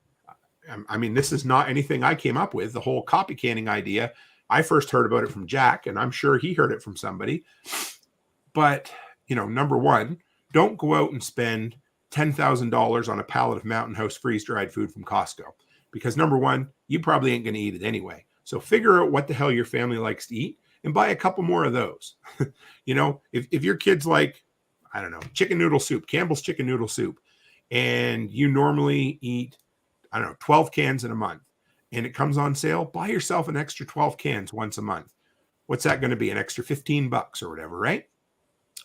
I mean, this is not anything I came up with. The whole copy canning idea, I first heard about it from Jack, and I'm sure he heard it from somebody. But, number one, don't go out and spend $10,000 on a pallet of Mountain House freeze-dried food from Costco. Because number one, you probably ain't going to eat it anyway. So figure out what the hell your family likes to eat and buy a couple more of those. If your kids like, I don't know, chicken noodle soup, Campbell's chicken noodle soup, and you normally eat, 12 cans in a month, and it comes on sale, buy yourself an extra 12 cans once a month. What's that going to be? An extra $15 or whatever, right?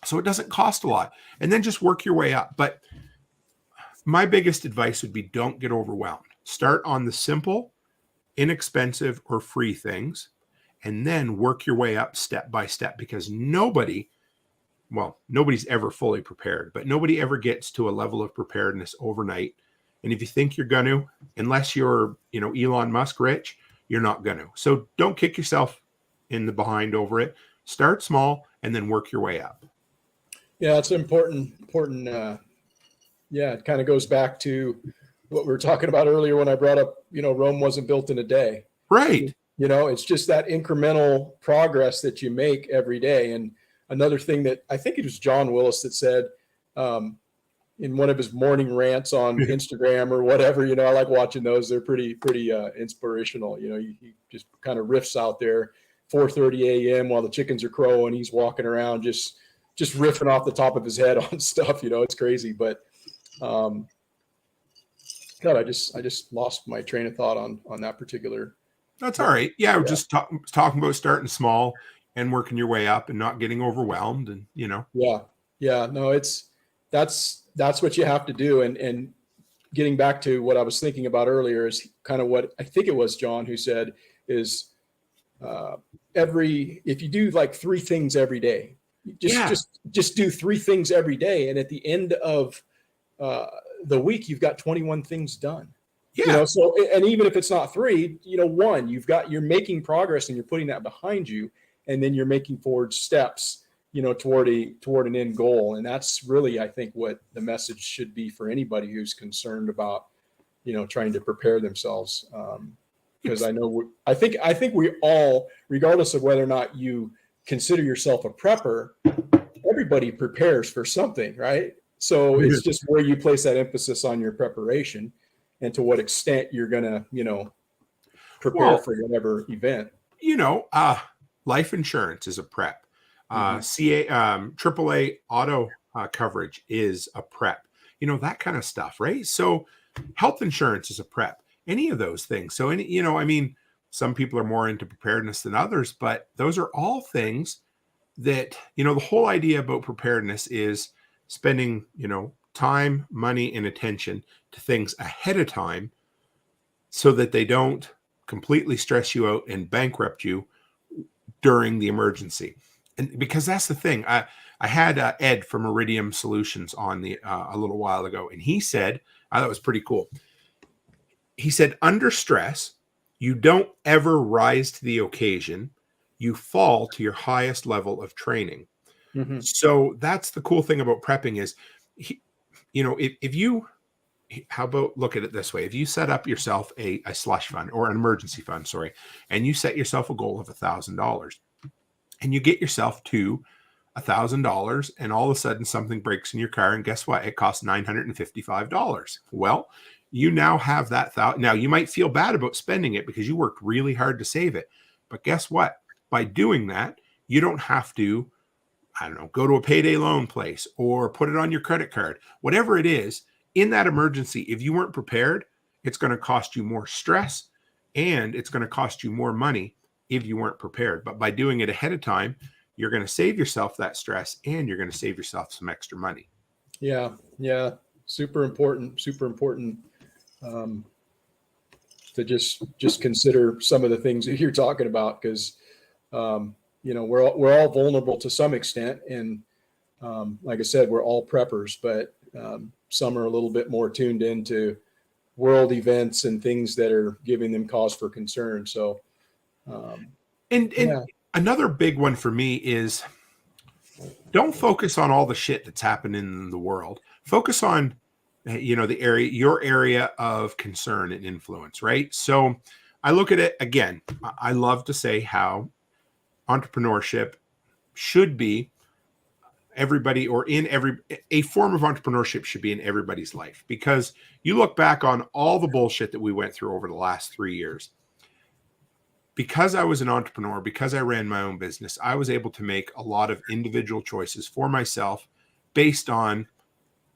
So it doesn't cost a lot. And then just work your way up. But my biggest advice would be don't get overwhelmed. Start on the simple, inexpensive, or free things, and then work your way up step by step, because nobody's ever fully prepared, but nobody ever gets to a level of preparedness overnight. And if you think you're going to, unless you're, Elon Musk rich, you're not going to. So don't kick yourself in the behind over it. Start small and then work your way up. Yeah, it's important. It kind of goes back to what we were talking about earlier when I brought up, Rome wasn't built in a day. Right. It's just that incremental progress that you make every day. And another thing that I think it was John Willis that said, in one of his morning rants on Instagram or whatever, I like watching those. They're pretty inspirational. He just kind of riffs out there 4:30 a.m. while the chickens are crowing. He's walking around just riffing off the top of his head on stuff. It's crazy. But God, I just lost my train of thought on that particular. That's all right. Yeah, we're just talking about starting small and working your way up and not getting overwhelmed, and Yeah. No, that's what you have to do. And getting back to what I was thinking about earlier is kind of what I think it was John who said is if you do like 3 things every day, just do 3 things every day. And at the end of the week, you've got 21 things done. Yeah. So, and even if it's not 3, 1, you're making progress and you're putting that behind you. And then you're making forward steps, toward an end goal. And that's really, I think, what the message should be for anybody who's concerned about, trying to prepare themselves. Because I think we all, regardless of whether or not you consider yourself a prepper, everybody prepares for something, right? So it's just where you place that emphasis on your preparation and to what extent you're going to, prepare for whatever event. Life insurance is a prep. AAA auto coverage is a prep. That kind of stuff, right? So health insurance is a prep. Any of those things. So some people are more into preparedness than others, but those are all things that, the whole idea about preparedness is spending, time, money, and attention to things ahead of time so that they don't completely stress you out and bankrupt you during the emergency. And because that's the thing, I had Ed from Iridium Solutions on a little while ago, and he said, I thought it was pretty cool. He said, under stress, you don't ever rise to the occasion. You fall to your highest level of training. Mm-hmm. So that's the cool thing about prepping is, if you, how about look at it this way? If you set up yourself a slush fund or an emergency fund, and you set yourself a goal of $1,000 and you get yourself to $1,000 and all of a sudden something breaks in your car and guess what? It costs $955. Well, you now have that thought. Now you might feel bad about spending it because you worked really hard to save it. But guess what? By doing that, you don't have to, go to a payday loan place or put it on your credit card. Whatever it is, in that emergency, if you weren't prepared, it's going to cost you more stress and it's going to cost you more money if you weren't prepared. But by doing it ahead of time, you're going to save yourself that stress and you're going to save yourself some extra money. Yeah. Super important. To just consider some of the things that you're talking about, because we're all vulnerable to some extent, and like I said, we're all preppers, but some are a little bit more tuned into world events and things that are giving them cause for concern. So, another big one for me is don't focus on all the shit that's happening in the world. Focus on your area of concern and influence, right? So I look at it again. I love to say how entrepreneurship should be everybody, or a form of entrepreneurship should be in everybody's life, because you look back on all the bullshit that we went through over the last 3 years. Because I was an entrepreneur, because I ran my own business, I was able to make a lot of individual choices for myself based on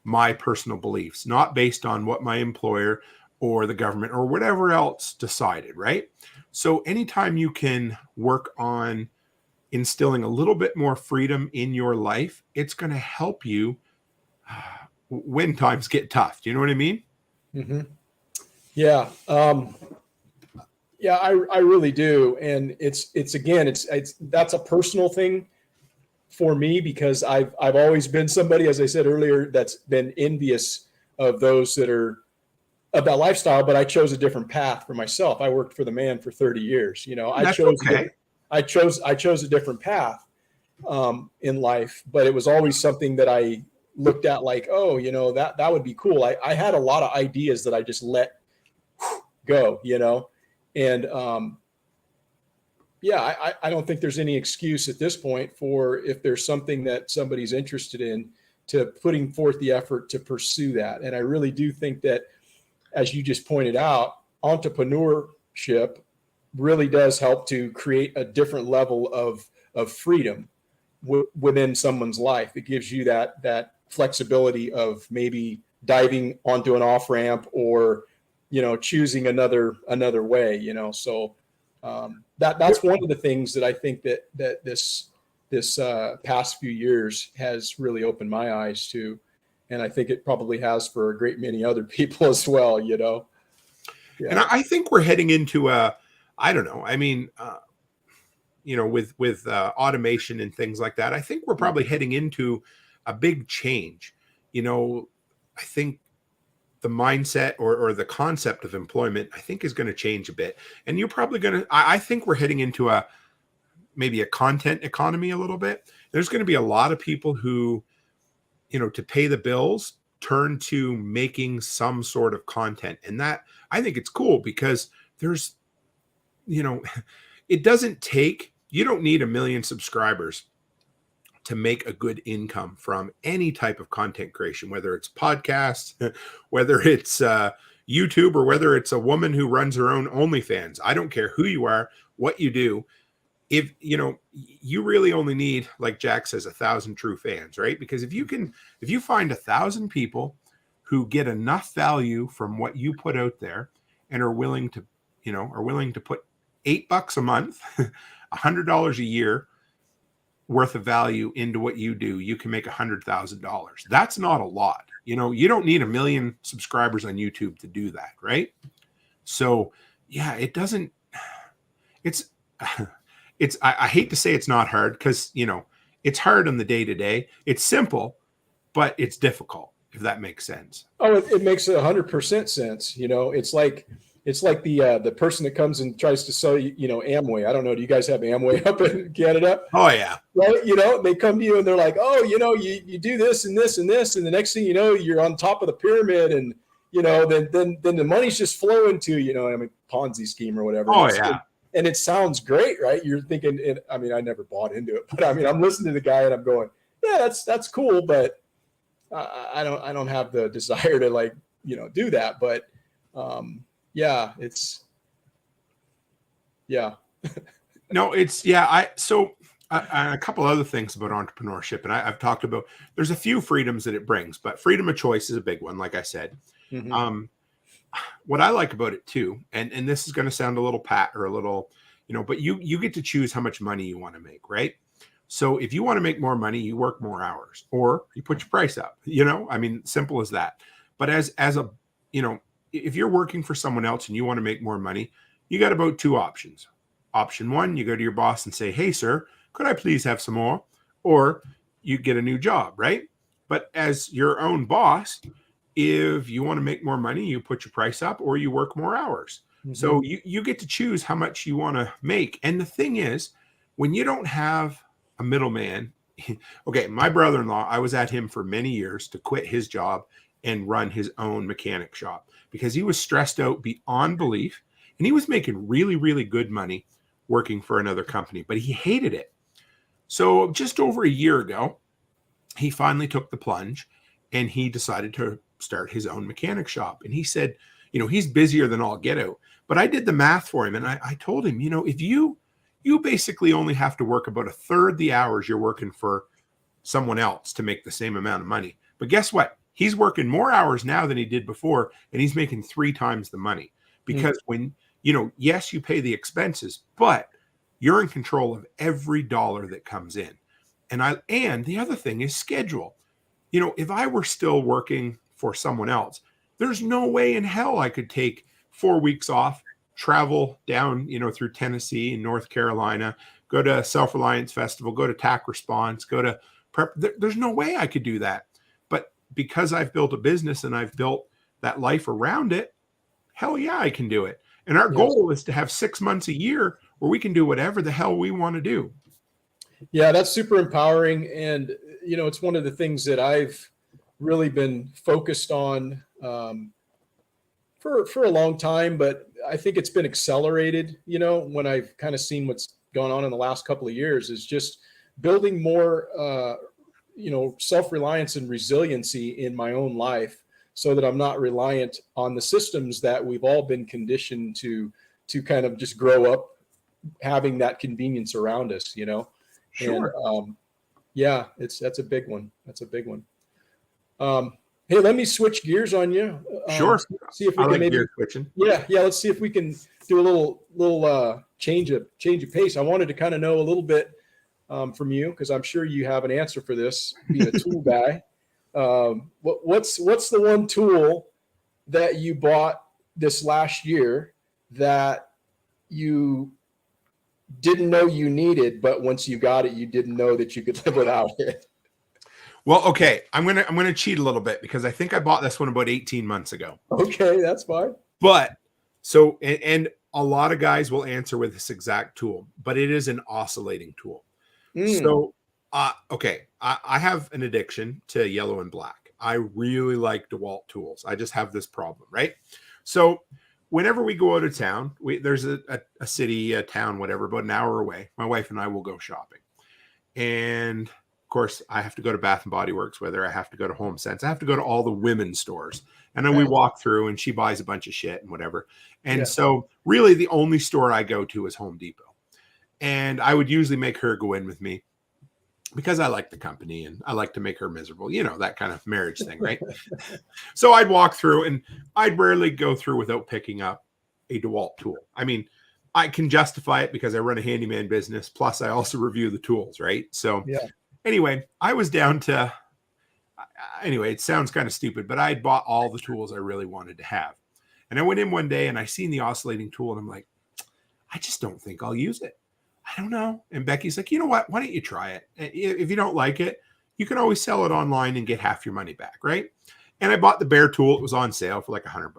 my personal beliefs, not based on what my employer or the government or whatever else decided, right? So anytime you can work on instilling a little bit more freedom in your life, it's going to help you when times get tough. Do you know what I mean? Mm-hmm. Yeah. Yeah, I really do. And it's that's a personal thing for me, because I've always been somebody, as I said earlier, that's been envious of those that are of that lifestyle, but I chose a different path for myself. I worked for the man for 30 years. That's okay. I chose a different path in life, but it was always something that I looked at like, oh, that would be cool. I had a lot of ideas that I just let go, and I don't think there's any excuse at this point for, if there's something that somebody's interested in, to putting forth the effort to pursue that. And I really do think that, as you just pointed out, entrepreneurship really does help to create a different level of freedom within someone's life. It gives you that flexibility of maybe diving onto an off ramp, or choosing another way. So that's one of the things that I think that this past few years has really opened my eyes to, and I think it probably has for a great many other people as well. Yeah. And I think we're heading into I don't know. I mean, with automation and things like that, I think we're probably heading into a big change. I think the mindset or the concept of employment, I think, is going to change a bit. And you're probably going to, I think we're heading into maybe a content economy a little bit. There's going to be a lot of people who, to pay the bills, turn to making some sort of content. And that, I think it's cool, because there's, it doesn't take, you don't need 1 million subscribers to make a good income from any type of content creation, whether it's podcasts, whether it's YouTube, or whether it's a woman who runs her own OnlyFans. I don't care who you are, what you do. If you really only need, like Jack says, 1,000 true fans, right? Because if you find 1,000 people who get enough value from what you put out there and are willing to put $8 a month, $100 a year worth of value into what you do, you can make $100,000. That's not a lot. You don't need 1 million subscribers on YouTube to do that, right? So yeah, I hate to say it's not hard, because it's hard on the day-to-day. It's simple, but it's difficult, if that makes sense. Oh, it makes 100% sense. It's like the person that comes and tries to sell you, Amway. I don't know. Do you guys have Amway up in Canada? Oh yeah. Right. They come to you and they're like, oh, you do this and this and this, and the next thing you know, you're on top of the pyramid, and then the money's just flowing to Ponzi scheme or whatever. Oh yeah. And it sounds great, right? You're thinking, I never bought into it, but I'm listening to the guy and I'm going, yeah, that's cool, but I don't have the desire to do that. But No, it's a couple other things about entrepreneurship, and I've talked about, there's a few freedoms that it brings, but freedom of choice is a big one, like I said. Mm-hmm. What I like about it too, and this is going to sound a little pat or a little, but you get to choose how much money you want to make, right? So if you want to make more money, you work more hours, or you put your price up, simple as that. But as a, if you're working for someone else and you want to make more money, you got about 2 options. Option 1, you go to your boss and say, hey, sir, could I please have some more? Or you get a new job, right? But as your own boss, if you want to make more money, you put your price up, or you work more hours. Mm-hmm. So you get to choose how much you want to make. And the thing is, when you don't have a middleman, okay, my brother-in-law, I was at him for many years to quit his job and run his own mechanic shop because he was stressed out beyond belief, and he was making really, really good money working for another company, but he hated it. So just over a year ago, he finally took the plunge and he decided to start his own mechanic shop. And he said, he's busier than all get out. But I did the math for him and I told him, if you basically only have to work about a third the hours you're working for someone else to make the same amount of money. But guess what? He's working more hours now than he did before, and he's making 3 times the money. Because when, yes, you pay the expenses, but you're in control of every dollar that comes in. And the other thing is schedule. If I were still working for someone else, there's no way in hell I could take 4 weeks off, travel down, through Tennessee and North Carolina, go to Self-Reliance Festival, go to TAC Response, go to prep. There's no way I could do that. But because I've built a business and I've built that life around it, hell yeah, I can do it. And our goal is to have 6 months a year where we can do whatever the hell we want to do. Yeah, that's super empowering. And, it's one of the things that I've really been focused on for a long time, but I think it's been accelerated, when I've kind of seen what's gone on in the last couple of years, is just building more, self-reliance and resiliency in my own life so that I'm not reliant on the systems that we've all been conditioned to kind of just grow up having that convenience around us, Sure. And that's a big one. That's a big one. Hey, let me switch gears on you. Sure. See if we can maybe gear switching. Yeah. Let's see if we can do a little change of pace. I wanted to kind of know a little bit from you, because I'm sure you have an answer for this, being a tool guy. What's the one tool that you bought this last year that you didn't know you needed, but once you got it, you didn't know that you could live without it? Well, okay, I'm gonna cheat a little bit because I think I bought this one about 18 months ago. Okay, that's fine. But so and a lot of guys will answer with this exact tool, but it is an oscillating tool. So, okay, I have an addiction to yellow and black. I really like DeWalt tools. I just have this problem, right? So whenever we go out of town, there's a city, a town, whatever, about an hour away. My wife and I will go shopping. And of course, I have to go to Bath and Body Works, whether I have to go to Home Sense. I have to go to all the women's stores. And then we walk through and she buys a bunch of shit and whatever. And so really the only store I go to is Home Depot. And I would usually make her go in with me because I like the company and I like to make her miserable, that kind of marriage thing, right? So I'd walk through and I'd rarely go through without picking up a DeWalt tool. I mean, I can justify it because I run a handyman business. Plus I also review the tools, right? So anyway, I was down to, it sounds kind of stupid, but I had bought all the tools I really wanted to have. And I went in one day and I seen the oscillating tool and I'm like, I just don't think I'll use it. I don't know. And Becky's like, you know what? Why don't you try it? If you don't like it, you can always sell it online and get half your money back, right? And I bought the Bear tool. It was on sale for like $100.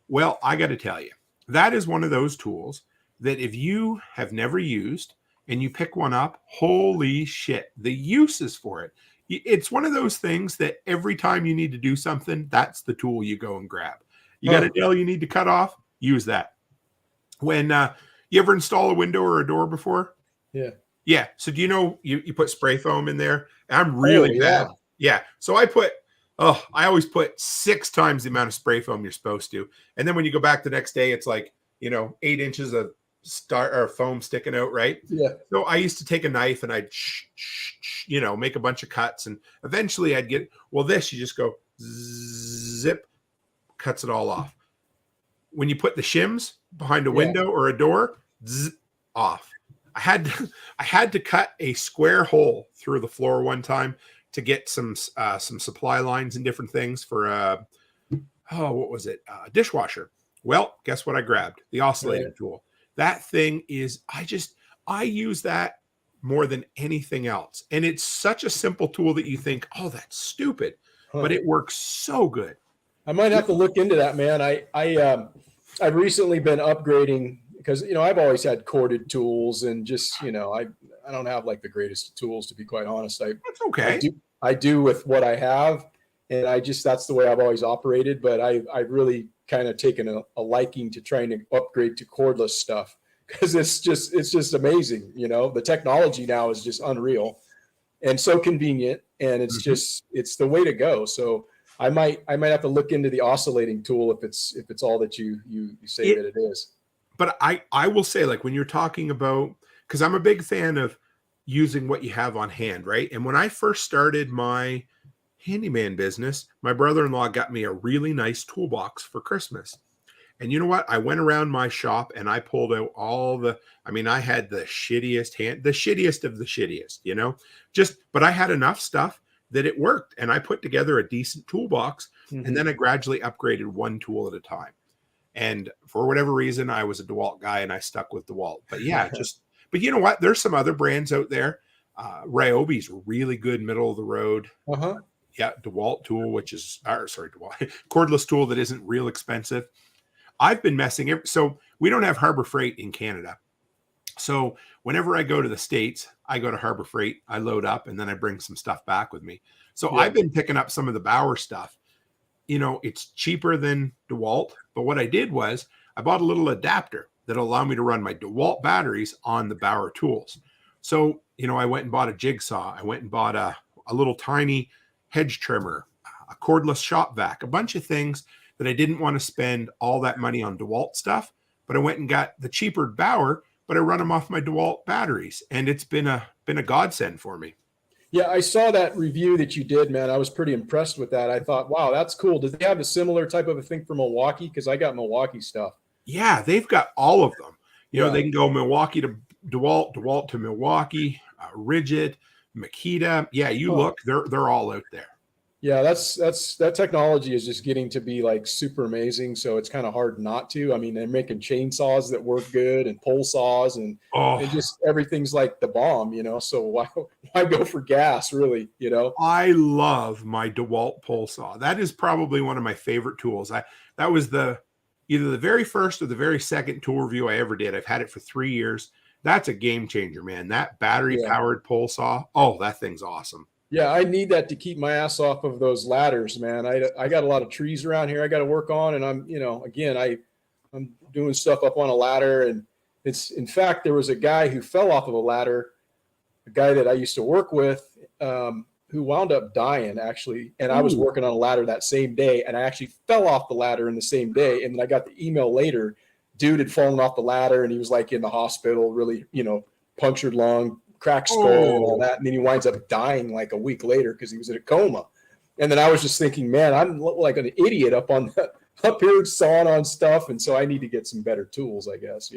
Well, I got to tell you, that is one of those tools that if you have never used and you pick one up, holy shit, the uses for it. It's one of those things that every time you need to do something, that's the tool you go and grab. You got a nail you need to cut off, use that. When you ever install a window or a door before? Yeah. So do you know you put spray foam in there? I'm really bad. Yeah. So I always put 6 times the amount of spray foam you're supposed to. And then when you go back the next day, it's like, 8 inches of foam sticking out, right? Yeah. So I used to take a knife and I'd make a bunch of cuts, and eventually I'd get, this you just go zip, cuts it all off. When you put the shims behind a window or a door, zzz, off. I had to cut a square hole through the floor one time to get some supply lines and different things for what was it? Dishwasher. Well, guess what I grabbed? The oscillating tool. That thing is, I use that more than anything else. And it's such a simple tool that you think, oh, that's stupid, but it works so good. I might have to look into that, man. I've recently been upgrading because, I've always had corded tools and just, I don't have like the greatest tools, to be quite honest. That's okay. I do with what I have. And that's the way I've always operated. But I've really kind of taken a liking to trying to upgrade to cordless stuff, because it's just amazing. The technology now is just unreal and so convenient, and it's the way to go. So I might have to look into the oscillating tool if it's all that you say that it is. But I will say, like, when you're talking about, because I'm a big fan of using what you have on hand, right? And when I first started my handyman business, my brother-in-law got me a really nice toolbox for Christmas. And you know what? I went around my shop and I pulled out I had the shittiest of the shittiest, but I had enough stuff that it worked. And I put together a decent toolbox, and then I gradually upgraded one tool at a time. And for whatever reason, I was a DeWalt guy and I stuck with DeWalt. But yeah, but you know what? There's some other brands out there. Ryobi's really good, middle of the road. Yeah, DeWalt tool, DeWalt cordless tool that isn't real expensive. I've been so we don't have Harbor Freight in Canada. So whenever I go to the States, I go to Harbor Freight, I load up, and then I bring some stuff back with me. So I've been picking up some of the Bauer stuff. It's cheaper than DeWalt, but what I did was I bought a little adapter that'll allow me to run my DeWalt batteries on the Bauer tools. So, I went and bought a jigsaw. I went and bought a little tiny hedge trimmer, a cordless shop vac, a bunch of things that I didn't want to spend all that money on DeWalt stuff, but I went and got the cheaper Bauer, but I run them off my DeWalt batteries, and it's been a godsend for me. Yeah, I saw that review that you did, man. I was pretty impressed with that. I thought, wow, that's cool. Does they have a similar type of a thing for Milwaukee? Because I got Milwaukee stuff. Yeah, they've got all of them. They can go Milwaukee to DeWalt, DeWalt to Milwaukee, Rigid, Makita. Yeah, look, they're all out there. Yeah, that technology is just getting to be like super amazing. So it's kind of hard not to. I mean, they're making chainsaws that work good and pole saws and just everything's like the bomb, So why go for gas, really? I love my DeWalt pole saw. That is probably one of my favorite tools. That was either the very first or the very second tool review I ever did. I've had it for 3 years. That's a game changer, man. That battery powered pole saw. Oh, that thing's awesome. Yeah, I need that to keep my ass off of those ladders, man. I got a lot of trees around here I got to work on, and I'm doing stuff up on a ladder, and in fact, there was a guy who fell off of a ladder, a guy that I used to work with, who wound up dying actually, and I was working on a ladder that same day, and I actually fell off the ladder in the same day, and then I got the email later, dude had fallen off the ladder, and he was like in the hospital, really, punctured lung, cracked skull and all that. And then he winds up dying like a week later because he was in a coma. And then I was just thinking, man, I'm like an idiot up here sawing on stuff. And so I need to get some better tools, I guess,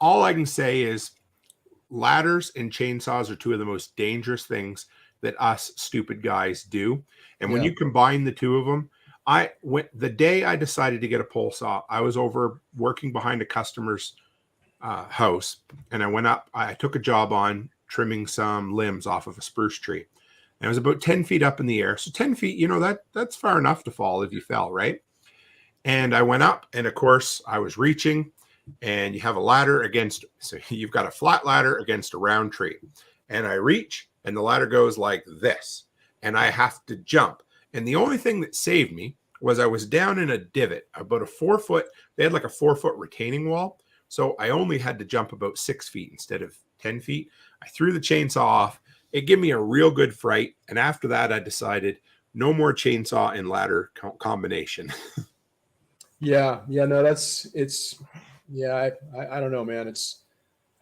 All I can say is ladders and chainsaws are two of the most dangerous things that us stupid guys do. And when you combine the two of them, the day I decided to get a pole saw, I was over working behind a customer's house, and I went up, I took a job on trimming some limbs off of a spruce tree. And it was about 10 feet up in the air. So 10 feet, that's far enough to fall if you fell, right? And I went up, and of course I was reaching, and you have a ladder so you've got a flat ladder against a round tree. And I reach, and the ladder goes like this, and I have to jump. And the only thing that saved me was I was down in a divot, about a 4 foot, they had like a 4 foot retaining wall. So I only had to jump about 6 feet instead of 10 feet. I threw the chainsaw off. It gave me a real good fright. And after that, I decided no more chainsaw and ladder combination. No, I don't know, man.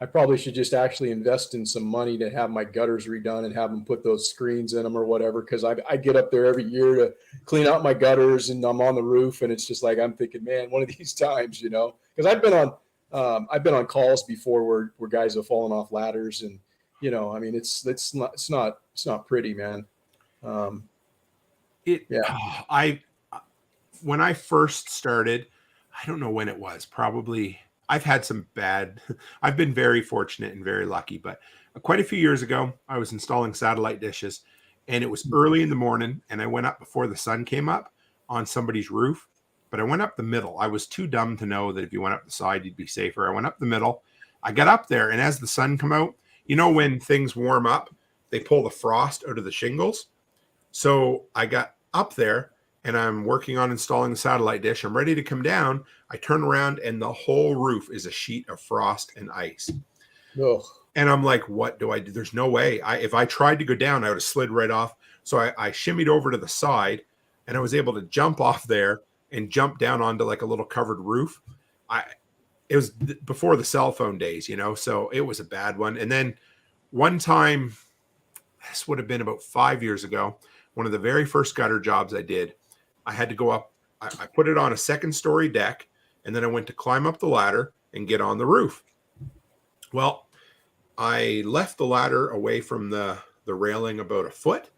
I probably should just actually invest in some money to have my gutters redone and have them put those screens in them or whatever. Cause I get up there every year to clean out my gutters, and I'm on the roof, and it's just like, I'm thinking, man, one of these times, cause I've been on calls before where guys have fallen off ladders, and it's not pretty, man. When I first started, I don't know when it was, probably I've been very fortunate and very lucky, but quite a few years ago, I was installing satellite dishes, and it was early in the morning, and I went up before the sun came up on somebody's roof. But I went up the middle. I was too dumb to know that if you went up the side, you'd be safer. I went up the middle. I got up there, and as the sun come out, when things warm up, they pull the frost out of the shingles. So I got up there and I'm working on installing the satellite dish. I'm ready to come down. I turn around and the whole roof is a sheet of frost and ice. Ugh. And I'm like, what do I do? There's no way. If I tried to go down, I would have slid right off. So I shimmied over to the side and I was able to jump off there and jump down onto like a little covered roof. It was before the cell phone days, so it was a bad one. And then one time, this would have been about 5 years ago, one of the very first gutter jobs I did, I had to go up. I put it on a second story deck, and then I went to climb up the ladder and get on the roof. Well, I left the ladder away from the railing about a foot,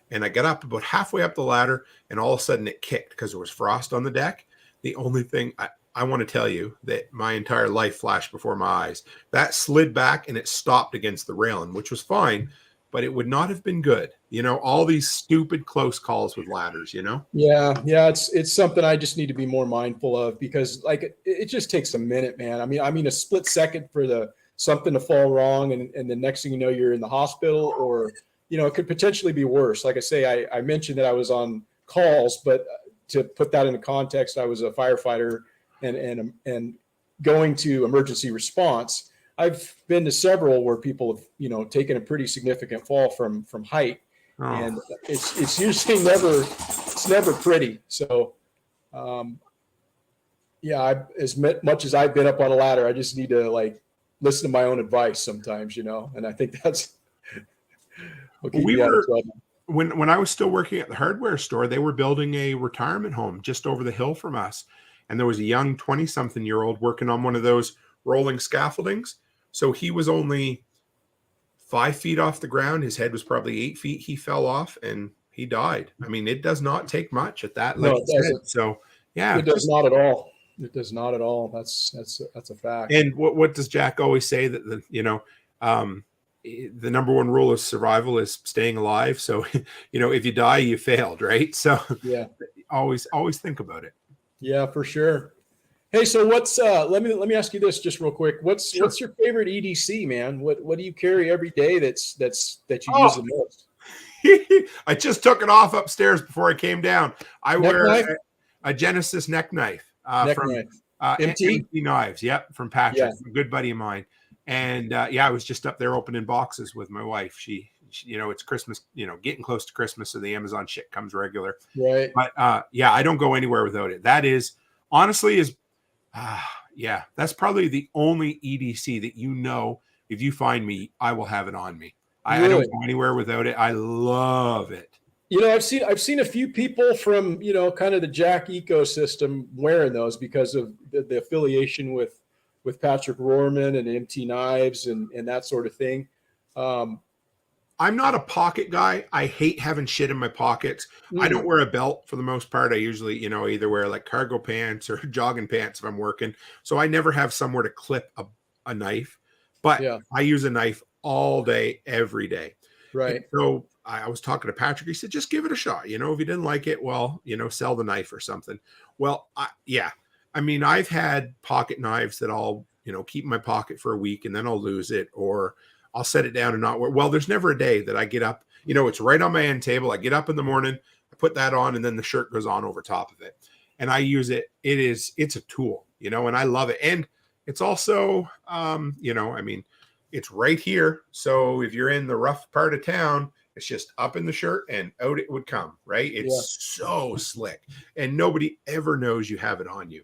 and I got up about halfway up the ladder, and all of a sudden it kicked because there was frost on the deck. The only thing I want to tell you that my entire life flashed before my eyes. That slid back and it stopped against the railing, which was fine, but it would not have been good. All these stupid close calls with ladders, Yeah. It's something I just need to be more mindful of, because like it just takes a minute, man. I mean, a split second for something to fall wrong, and the next thing you know, you're in the hospital, or it could potentially be worse. Like I say, I mentioned that I was on calls, but to put that into context, I was a firefighter and going to emergency response. I've been to several where people have, taken a pretty significant fall from height, and it's usually never pretty. So, as much as I've been up on a ladder, I just need to like listen to my own advice sometimes, and I think that's what keep me out of trouble. When I was still working at the hardware store, they were building a retirement home just over the hill from us. And there was a young 20-something-year-old working on one of those rolling scaffoldings. So he was only 5 feet off the ground. His head was probably 8 feet. He fell off and he died. I mean, it does not take much at that. No, it doesn't. So, yeah. It does not at all. It does not at all. That's a fact. And what does Jack always say? That the number one rule of survival is staying alive. So, if you die, you failed, right? So, yeah, always think about it. Yeah, for sure. Hey, so what's let me ask you this just real quick. What's your favorite EDC, man? What do you carry every day that you use the most? I just took it off upstairs before I came down. I wear a Genesis neck knife from MT Knives. Yep, from Patrick, a good buddy of mine. And I was just up there opening boxes with my wife. She it's Christmas, getting close to Christmas, so the Amazon shit comes regular. Right. But I don't go anywhere without it. That is honestly that's probably the only EDC that if you find me, I will have it on me. I don't go anywhere without it. I love it. I've seen a few people from kind of the Jack ecosystem wearing those because of the affiliation with Patrick Rohrman and MT Knives and that sort of thing. I'm not a pocket guy. I hate having shit in my pockets. I don't wear a belt for the most part. I usually, either wear like cargo pants or jogging pants if I'm working. So I never have somewhere to clip a knife. But I use a knife all day, every day. Right. And so I was talking to Patrick. He said, just give it a shot. If you didn't like it, well, sell the knife or something. Well, I mean, I've had pocket knives that I'll, keep in my pocket for a week and then I'll lose it, or I'll set it down and not wear. Well, there's never a day that I get up, it's right on my end table. I get up in the morning, I put that on, and then the shirt goes on over top of it. And I use it. It's a tool, and I love it. And it's also, it's right here. So if you're in the rough part of town, it's just up in the shirt and out it would come, right? It's so slick. And nobody ever knows you have it on you.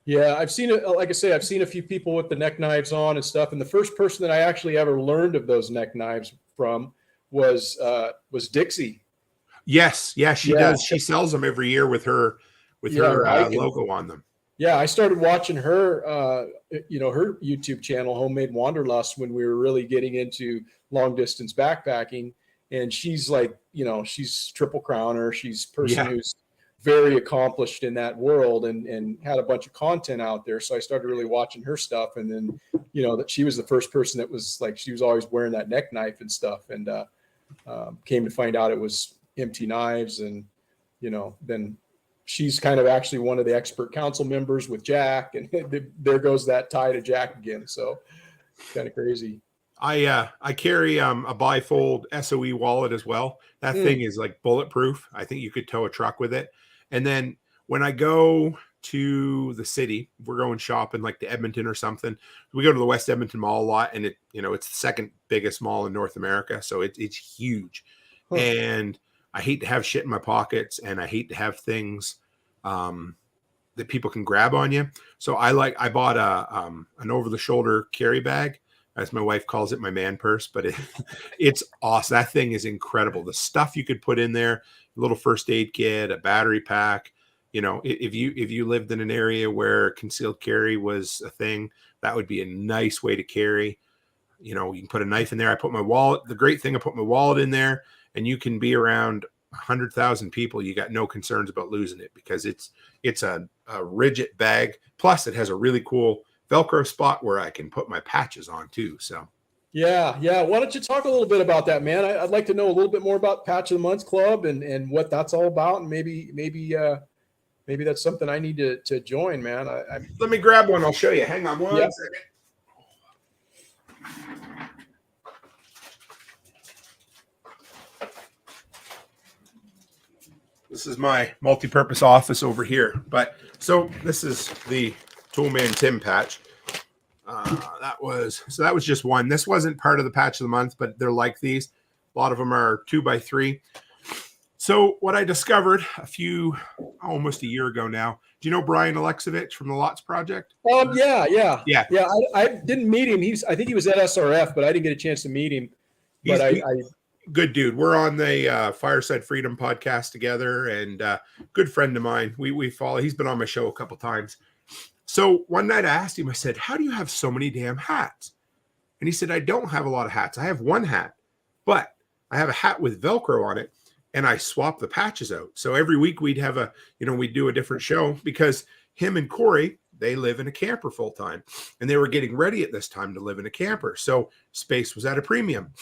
Yeah, I've seen it. Like I say, I've seen a few people with the neck knives on and stuff. And the first person that I actually ever learned of those neck knives from was Dixie. Yes, she does. She sells them every year with her logo on them. Yeah, I started watching her, her YouTube channel, Homemade Wanderlust, when we were really getting into long distance backpacking. And she's like, she's Triple Crowner. She's a person who's very accomplished in that world and had a bunch of content out there. So I started really watching her stuff. And then, that she was the first person that was like, she was always wearing that neck knife and stuff. And came to find out it was MT Knives. And, then she's kind of actually one of the expert council members with Jack. And there goes that tie to Jack again. So kind of crazy. I carry a bifold SOE wallet as well. That Mm. thing is like bulletproof. I think you could tow a truck with it. And then when I go to the city, if we're going shopping like to Edmonton or something, we go to the West Edmonton Mall a lot, and it's the second biggest mall in North America, so it's huge. Huh. And I hate to have shit in my pockets, and I hate to have things um, that people can grab on you. So I bought an over the shoulder carry bag, as my wife calls it, my man purse, but it's awesome. That thing is incredible. The stuff you could put in there, a little first aid kit, a battery pack. If you lived in an area where concealed carry was a thing, that would be a nice way to carry. You can put a knife in there. I put my wallet. The great thing, I put my wallet in there, and you can be around 100,000 people. You got no concerns about losing it, because it's a rigid bag. Plus, it has a really cool Velcro spot where I can put my patches on too. So Yeah. Why don't you talk a little bit about that, man? I'd like to know a little bit more about Patch of the Month Club and what that's all about, and maybe that's something I need to join, man. let me grab one. I'll show you. Hang on one Yeah. second. This is my multi-purpose office over here. But so this is the Toolman Tim patch. That was just one. This wasn't part of the patch of the month, but they're like these. A lot of them are 2x3. So what I discovered almost a year ago now. Do you know Brian Alexovich from the Lots Project? Yeah. Yeah. I didn't meet him. I think he was at SRF, but I didn't get a chance to meet him. But I good dude. We're on the Fireside Freedom podcast together, and good friend of mine. We follow. He's been on my show a couple times. So one night I asked him, I said, how do you have so many damn hats? And he said, I don't have a lot of hats. I have one hat, but I have a hat with Velcro on it, and I swap the patches out. So every week we'd have we'd do a different show, because him and Corey, they live in a camper full time, and they were getting ready at this time to live in a camper. So space was at a premium.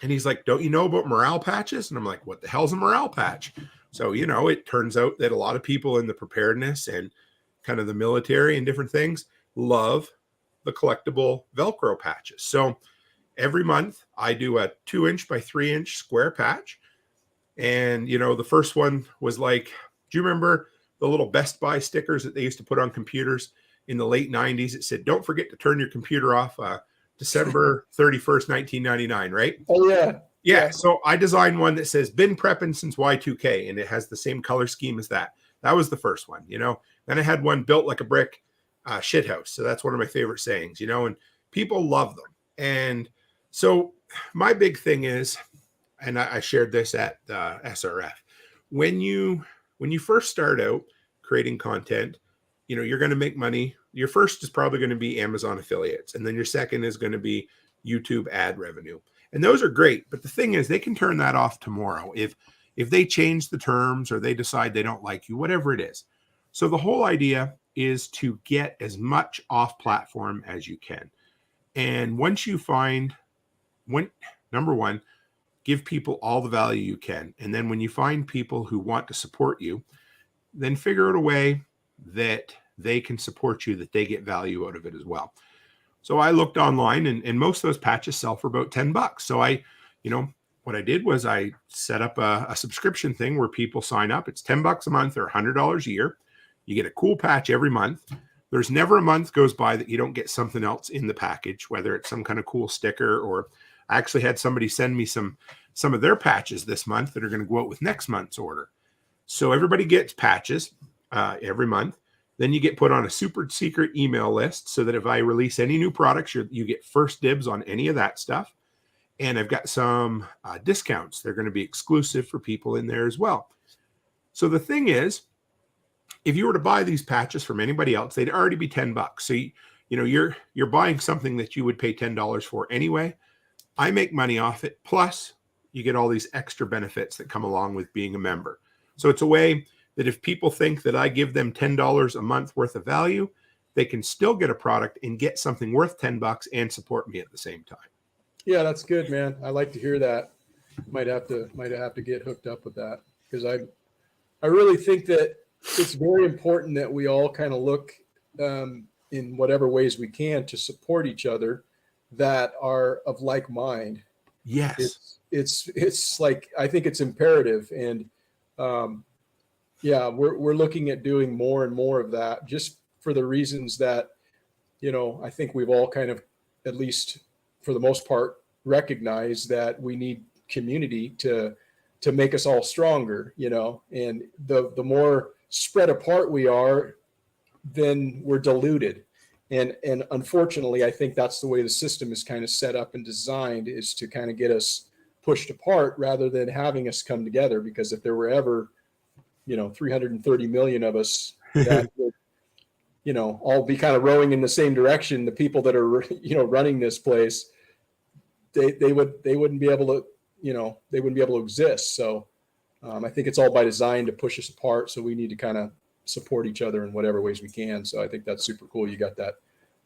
And he's like, don't you know about morale patches? And I'm like, what the hell's a morale patch? So, it turns out that a lot of people in the preparedness and kind of the military and different things love the collectible Velcro patches. So every month I do a 2-inch by 3-inch square patch. And, the first one was like, do you remember the little Best Buy stickers that they used to put on computers in the late 90s? It said, don't forget to turn your computer off December 31st, 1999, right? Oh, yeah. Yeah. So I designed one that says been prepping since Y2K, and it has the same color scheme as that. That was the first one, Then I had one built like a brick shithouse. So that's one of my favorite sayings, and people love them. And so my big thing is, and I shared this at SRF, when you first start out creating content, you're going to make money. Your first is probably going to be Amazon affiliates, and then your second is going to be YouTube ad revenue. And those are great, but the thing is, they can turn that off tomorrow if they change the terms or they decide they don't like you, whatever it is. So the whole idea is to get as much off platform as you can. And once you find number one, give people all the value you can. And then when you find people who want to support you, then figure out a way that they can support you, that they get value out of it as well. So I looked online, and most of those patches sell for about $10. So what I did was I set up a subscription thing where people sign up. It's $10 a month or $100 a year. You get a cool patch every month. There's never a month goes by that you don't get something else in the package, whether it's some kind of cool sticker, or I actually had somebody send me some of their patches this month that are going to go out with next month's order. So everybody gets patches every month. Then you get put on a super secret email list so that if I release any new products, you get first dibs on any of that stuff. And I've got some discounts. They're going to be exclusive for people in there as well. So the thing is, if you were to buy these patches from anybody else, they'd already be $10. So you're buying something that you would pay $10 for anyway. I make money off it. Plus, you get all these extra benefits that come along with being a member. So it's a way that if people think that I give them $10 a month worth of value, they can still get a product and get something worth $10 and support me at the same time. Yeah, that's good, man. I like to hear that. Might have to get hooked up with that, because I really think that it's very important that we all kind of look in whatever ways we can to support each other. that are of like mind. Yes. It's like, I think it's imperative. And yeah, we're looking at doing more and more of that, just for the reasons that, I think we've all kind of, at least for the most part, recognize that we need community to make us all stronger, and the more spread apart we are, then we're diluted. And unfortunately, I think that's the way the system is kind of set up and designed, is to kind of get us pushed apart rather than having us come together. Because if there were ever, 330 million of us that would, all be kind of rowing in the same direction, the people that are, running this place, they wouldn't be able to, they wouldn't be able to exist. So I think it's all by design to push us apart. So we need to kind of support each other in whatever ways we can. So I think that's super cool. You got that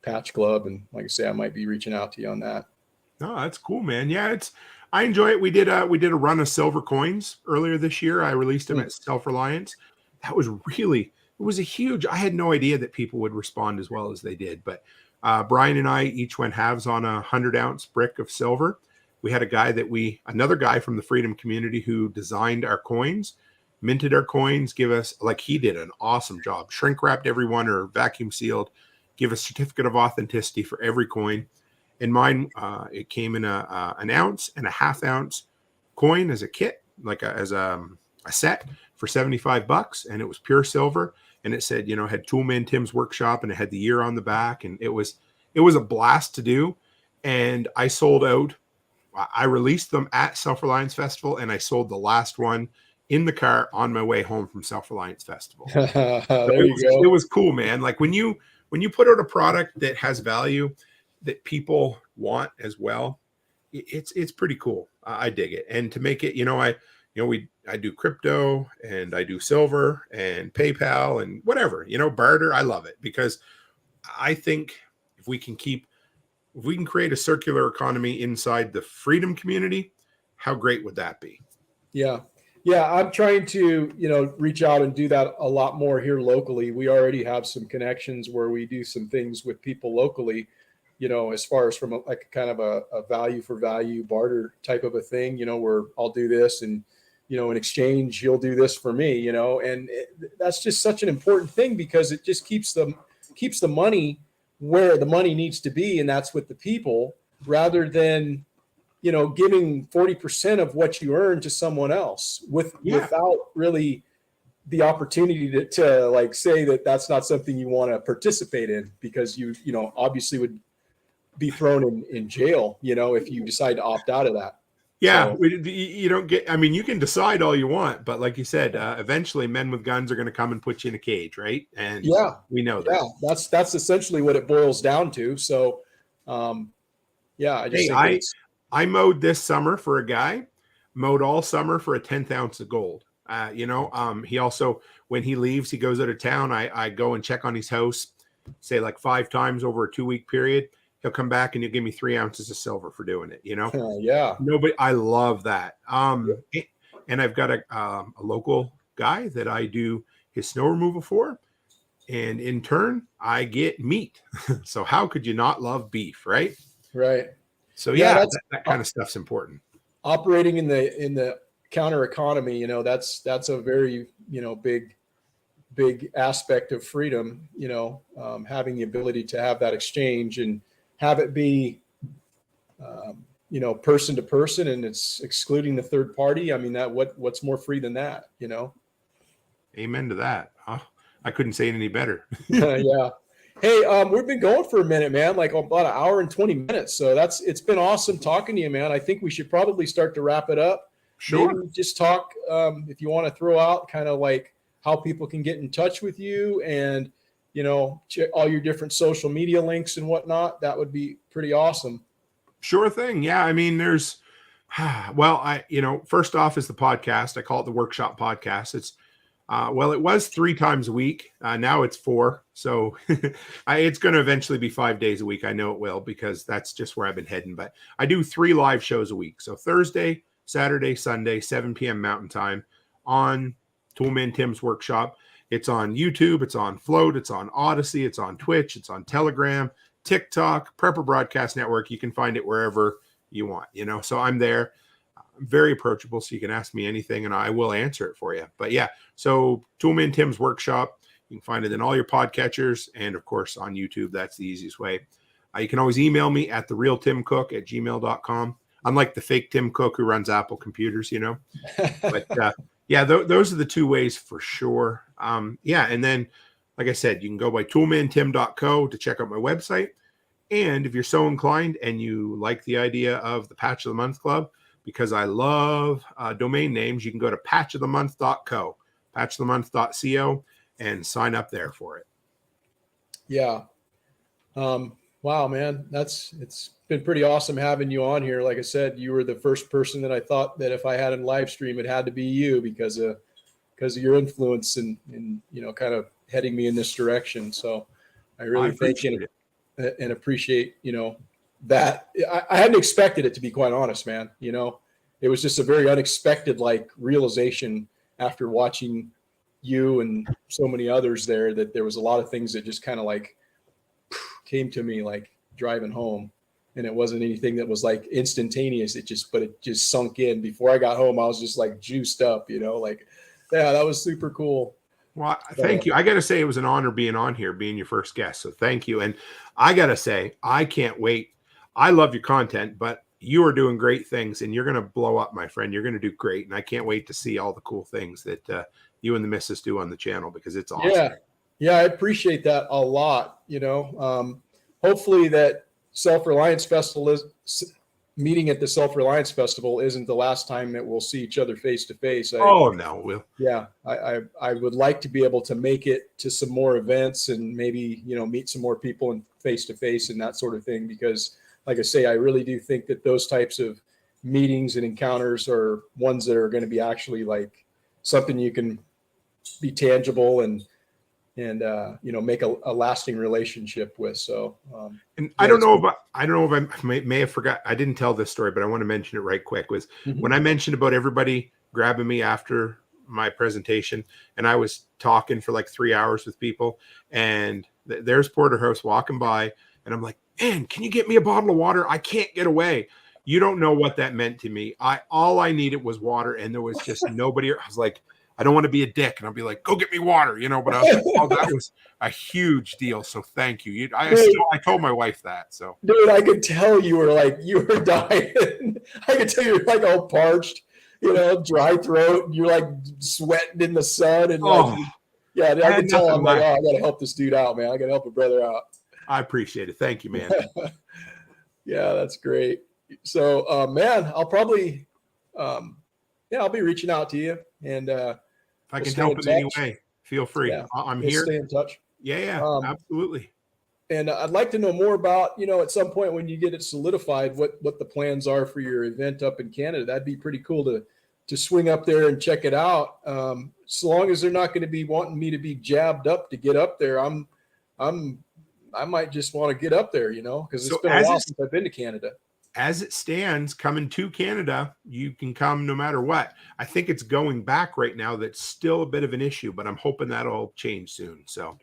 patch club, and like I say, I might be reaching out to you on that. No, that's cool, man. Yeah, I enjoy it. We did a run of silver coins earlier this year. I released them at Self-Reliance. That was it was a huge, I had no idea that people would respond as well as they did. But Brian and I each went halves on a 100-ounce brick of silver. We had another guy from the Freedom community who designed our coins, minted our coins, he did an awesome job. Shrink wrapped every one or vacuum sealed, give a certificate of authenticity for every coin. And mine, it came in an ounce and a half-ounce coin as a kit, as a set for $75, and it was pure silver. And it said, had Toolman Tim's workshop, and it had the year on the back, and it was a blast to do. And I sold out. I released them at Self-Reliance Festival, and I sold the last one in the car on my way home from Self-Reliance Festival. There you go. It was cool, man. Like when you put out a product that has value that people want as well, it's pretty cool. I dig it. And to make it, I do crypto, and I do silver and PayPal and whatever, barter. I love it, because I think if we can create a circular economy inside the Freedom community, how great would that be? Yeah. I'm trying to, reach out and do that a lot more here locally. We already have some connections where we do some things with people locally, as far as from a kind of a value for value barter type of a thing, where I'll do this, and, in exchange, you'll do this for me, and that's just such an important thing, because it just keeps the money where the money needs to be. And that's with the people, rather than, giving 40% of what you earn to someone else without really the opportunity to like say that that's not something you want to participate in, because you obviously would be thrown in jail, if you decide to opt out of that. Yeah. So, you don't get, you can decide all you want, but like you said, eventually men with guns are going to come and put you in a cage. Right. And yeah, we know that. Yeah, that's essentially what it boils down to. So, I just think I mowed this summer for a guy, mowed all summer for a 10th ounce of gold. He also, when he leaves, he goes out of town. I go and check on his house, say like 5 times over a 2-week period. He'll come back and he'll give me 3 ounces of silver for doing it. Yeah. I love that. And I've got a local guy that I do his snow removal for, and in turn, I get meat. So how could you not love beef, right? Right. So that kind of stuff's important. Operating in the counter economy, that's a very big aspect of freedom. Having the ability to have that exchange and have it be, person to person, and it's excluding the third party. What's more free than that? Amen to that. I couldn't say it any better. Yeah. Hey, we've been going for a minute, man, like about an hour and 20 minutes. So it's been awesome talking to you, man. I think we should probably start to wrap it up. Sure. Maybe just talk, if you want to throw out kind of like how people can get in touch with you, and, check all your different social media links and whatnot. That would be pretty awesome. Sure thing. Yeah. There's, first off is the podcast. I call it the Workshop Podcast. It's, it was 3 times a week. Now it's 4. So it's going to eventually be 5 days a week. I know it will, because that's just where I've been heading. But I do 3 live shows a week. So Thursday, Saturday, Sunday, 7 p.m. Mountain Time on Toolman Tim's Workshop. It's on YouTube. It's on Float. It's on Odyssey. It's on Twitch. It's on Telegram. TikTok, Prepper Broadcast Network. You can find it wherever you want, so I'm there. I'm very approachable, so you can ask me anything and I will answer it for you. But yeah, so Toolman Tim's Workshop, you can find it in all your podcatchers and of course on YouTube. That's the easiest way. You can always email me at therealtimcook@gmail.com. Unlike the fake Tim Cook who runs Apple computers, But yeah, those are the two ways for sure. Yeah, and then, like I said, you can go by toolmantim.co to check out my website. And if you're so inclined and you like the idea of the Patch of the Month Club, because I love domain names, you can go to patchofthemonth.co, patchofthemonth.co, and sign up there for it. Yeah. Wow, man, it's been pretty awesome having you on here. Like I said, you were the first person that I thought that if I had a live stream, it had to be you because of your influence and kind of heading me in this direction. So I really thank you and appreciate, that. I hadn't expected it, to be quite honest, man. It was just a very unexpected realization after watching you and so many others there, that there was a lot of things that just kind of came to me driving home, and it wasn't anything that was instantaneous. It just sunk in. Before I got home, I was just juiced up, yeah, that was super cool. Well, thank you. I got to say, it was an honor being on here, being your first guest. So thank you. And I got to say, I can't wait. I love your content, but you are doing great things and you're going to blow up, my friend. You're going to do great. And I can't wait to see all the cool things that you and the missus do on the channel, because it's awesome. Yeah, I appreciate that a lot. Hopefully that Self-Reliance Festival meeting at the Self-Reliance Festival isn't the last time that we'll see each other face to face. No. Yeah, I would like to be able to make it to some more events and maybe, meet some more people and face to face and that sort of thing. Because like I say, I really do think that those types of meetings and encounters are ones that are going to be actually something you can be tangible and make a lasting relationship with. So, and I don't know if I may have forgot. I didn't tell this story, but I want to mention it right quick. Was when I mentioned about everybody grabbing me after my presentation, and I was talking for 3 hours with people, and there's Porterhouse walking by, and I'm like, man, can you get me a bottle of water? I can't get away. You don't know what that meant to me. All I needed was water, and there was just nobody. I was like, I don't want to be a dick, and I'll be like, go get me water, but I was like, oh, that was a huge deal. So thank you. I told my wife that. So, dude, I could tell you were dying. I could tell you were all parched, dry throat, and you're sweating in the sun. And yeah, I could tell. I'm I got to help this dude out, man. I got to help a brother out. I appreciate it. Thank you, man. Yeah, that's great. So, man, I'll probably, I'll be reaching out to you, and if I can help in any way, feel free. Yeah, I'm here. Stay in touch. Yeah, absolutely. And I'd like to know more about, at some point when you get it solidified, what the plans are for your event up in Canada. That'd be pretty cool to swing up there and check it out. So long as they're not going to be wanting me to be jabbed up to get up there, I might just want to get up there, because it's been a while since I've been to Canada. As it stands, coming to Canada, you can come no matter what. I think it's going back right now. That's still a bit of an issue, but I'm hoping that'll change soon. So,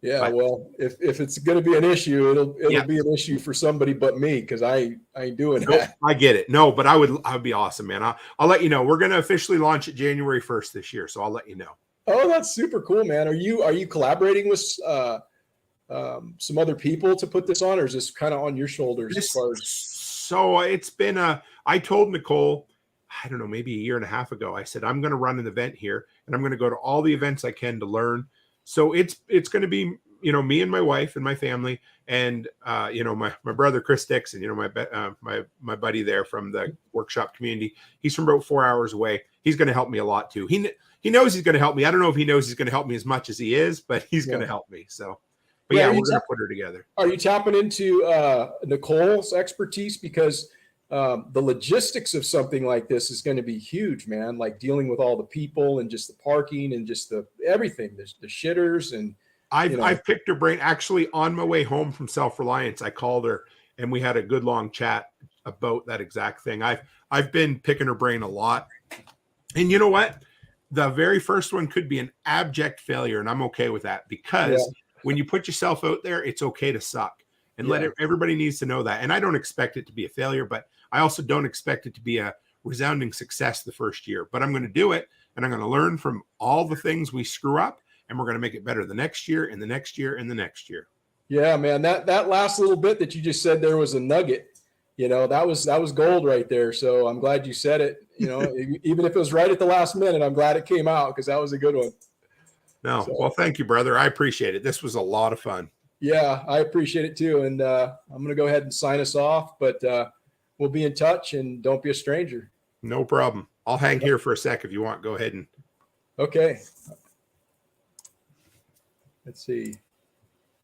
yeah, well, if it's going to be an issue, it'll be an issue for somebody but me, because I ain't doing that. I get it. No, but I would be awesome, man. I'll let you know. We're going to officially launch it January 1st this year, so I'll let you know. Oh, that's super cool, man. Are you collaborating with some other people to put this on, or is this kind of on your shoulders as far as? So it's been I told Nicole, I don't know, maybe a year and a half ago, I said, I'm going to run an event here and I'm going to go to all the events I can to learn. So it's going to be, me and my wife and my family and, my brother, Chris Dixon, my buddy there from the workshop community. He's from about 4 hours away. He's going to help me a lot too. He knows he's going to help me. I don't know if he knows he's going to help me as much as he is, but he's going to help me. So. But yeah, we're going to put her together. Are you tapping into Nicole's expertise? Because the logistics of something like this is going to be huge, man. Dealing with all the people and just the parking and just everything, the shitters. And I've picked her brain. Actually, on my way home from Self-Reliance, I called her and we had a good long chat about that exact thing. I've been picking her brain a lot. And you know what? The very first one could be an abject failure, and I'm okay with that because when you put yourself out there, it's okay to suck. and Yeah. everybody needs to know that. And I don't expect it to be a failure, but I also don't expect it to be a resounding success the first year. But I'm going to do it, and I'm going to learn from all the things we screw up, and we're going to make it better the next year and the next year and the next year. Yeah, man, that last little bit that you just said there was a nugget. That was gold right there. So I'm glad you said it. Even if it was right at the last minute, I'm glad it came out because that was a good one. No, So, well, thank you, brother. I appreciate it. This was a lot of fun. yeah, I appreciate it too. And I'm going to go ahead and sign us off, but we'll be in touch, and don't be a stranger. No problem. I'll hang here for a sec if you want. Go ahead and. Okay. Let's see.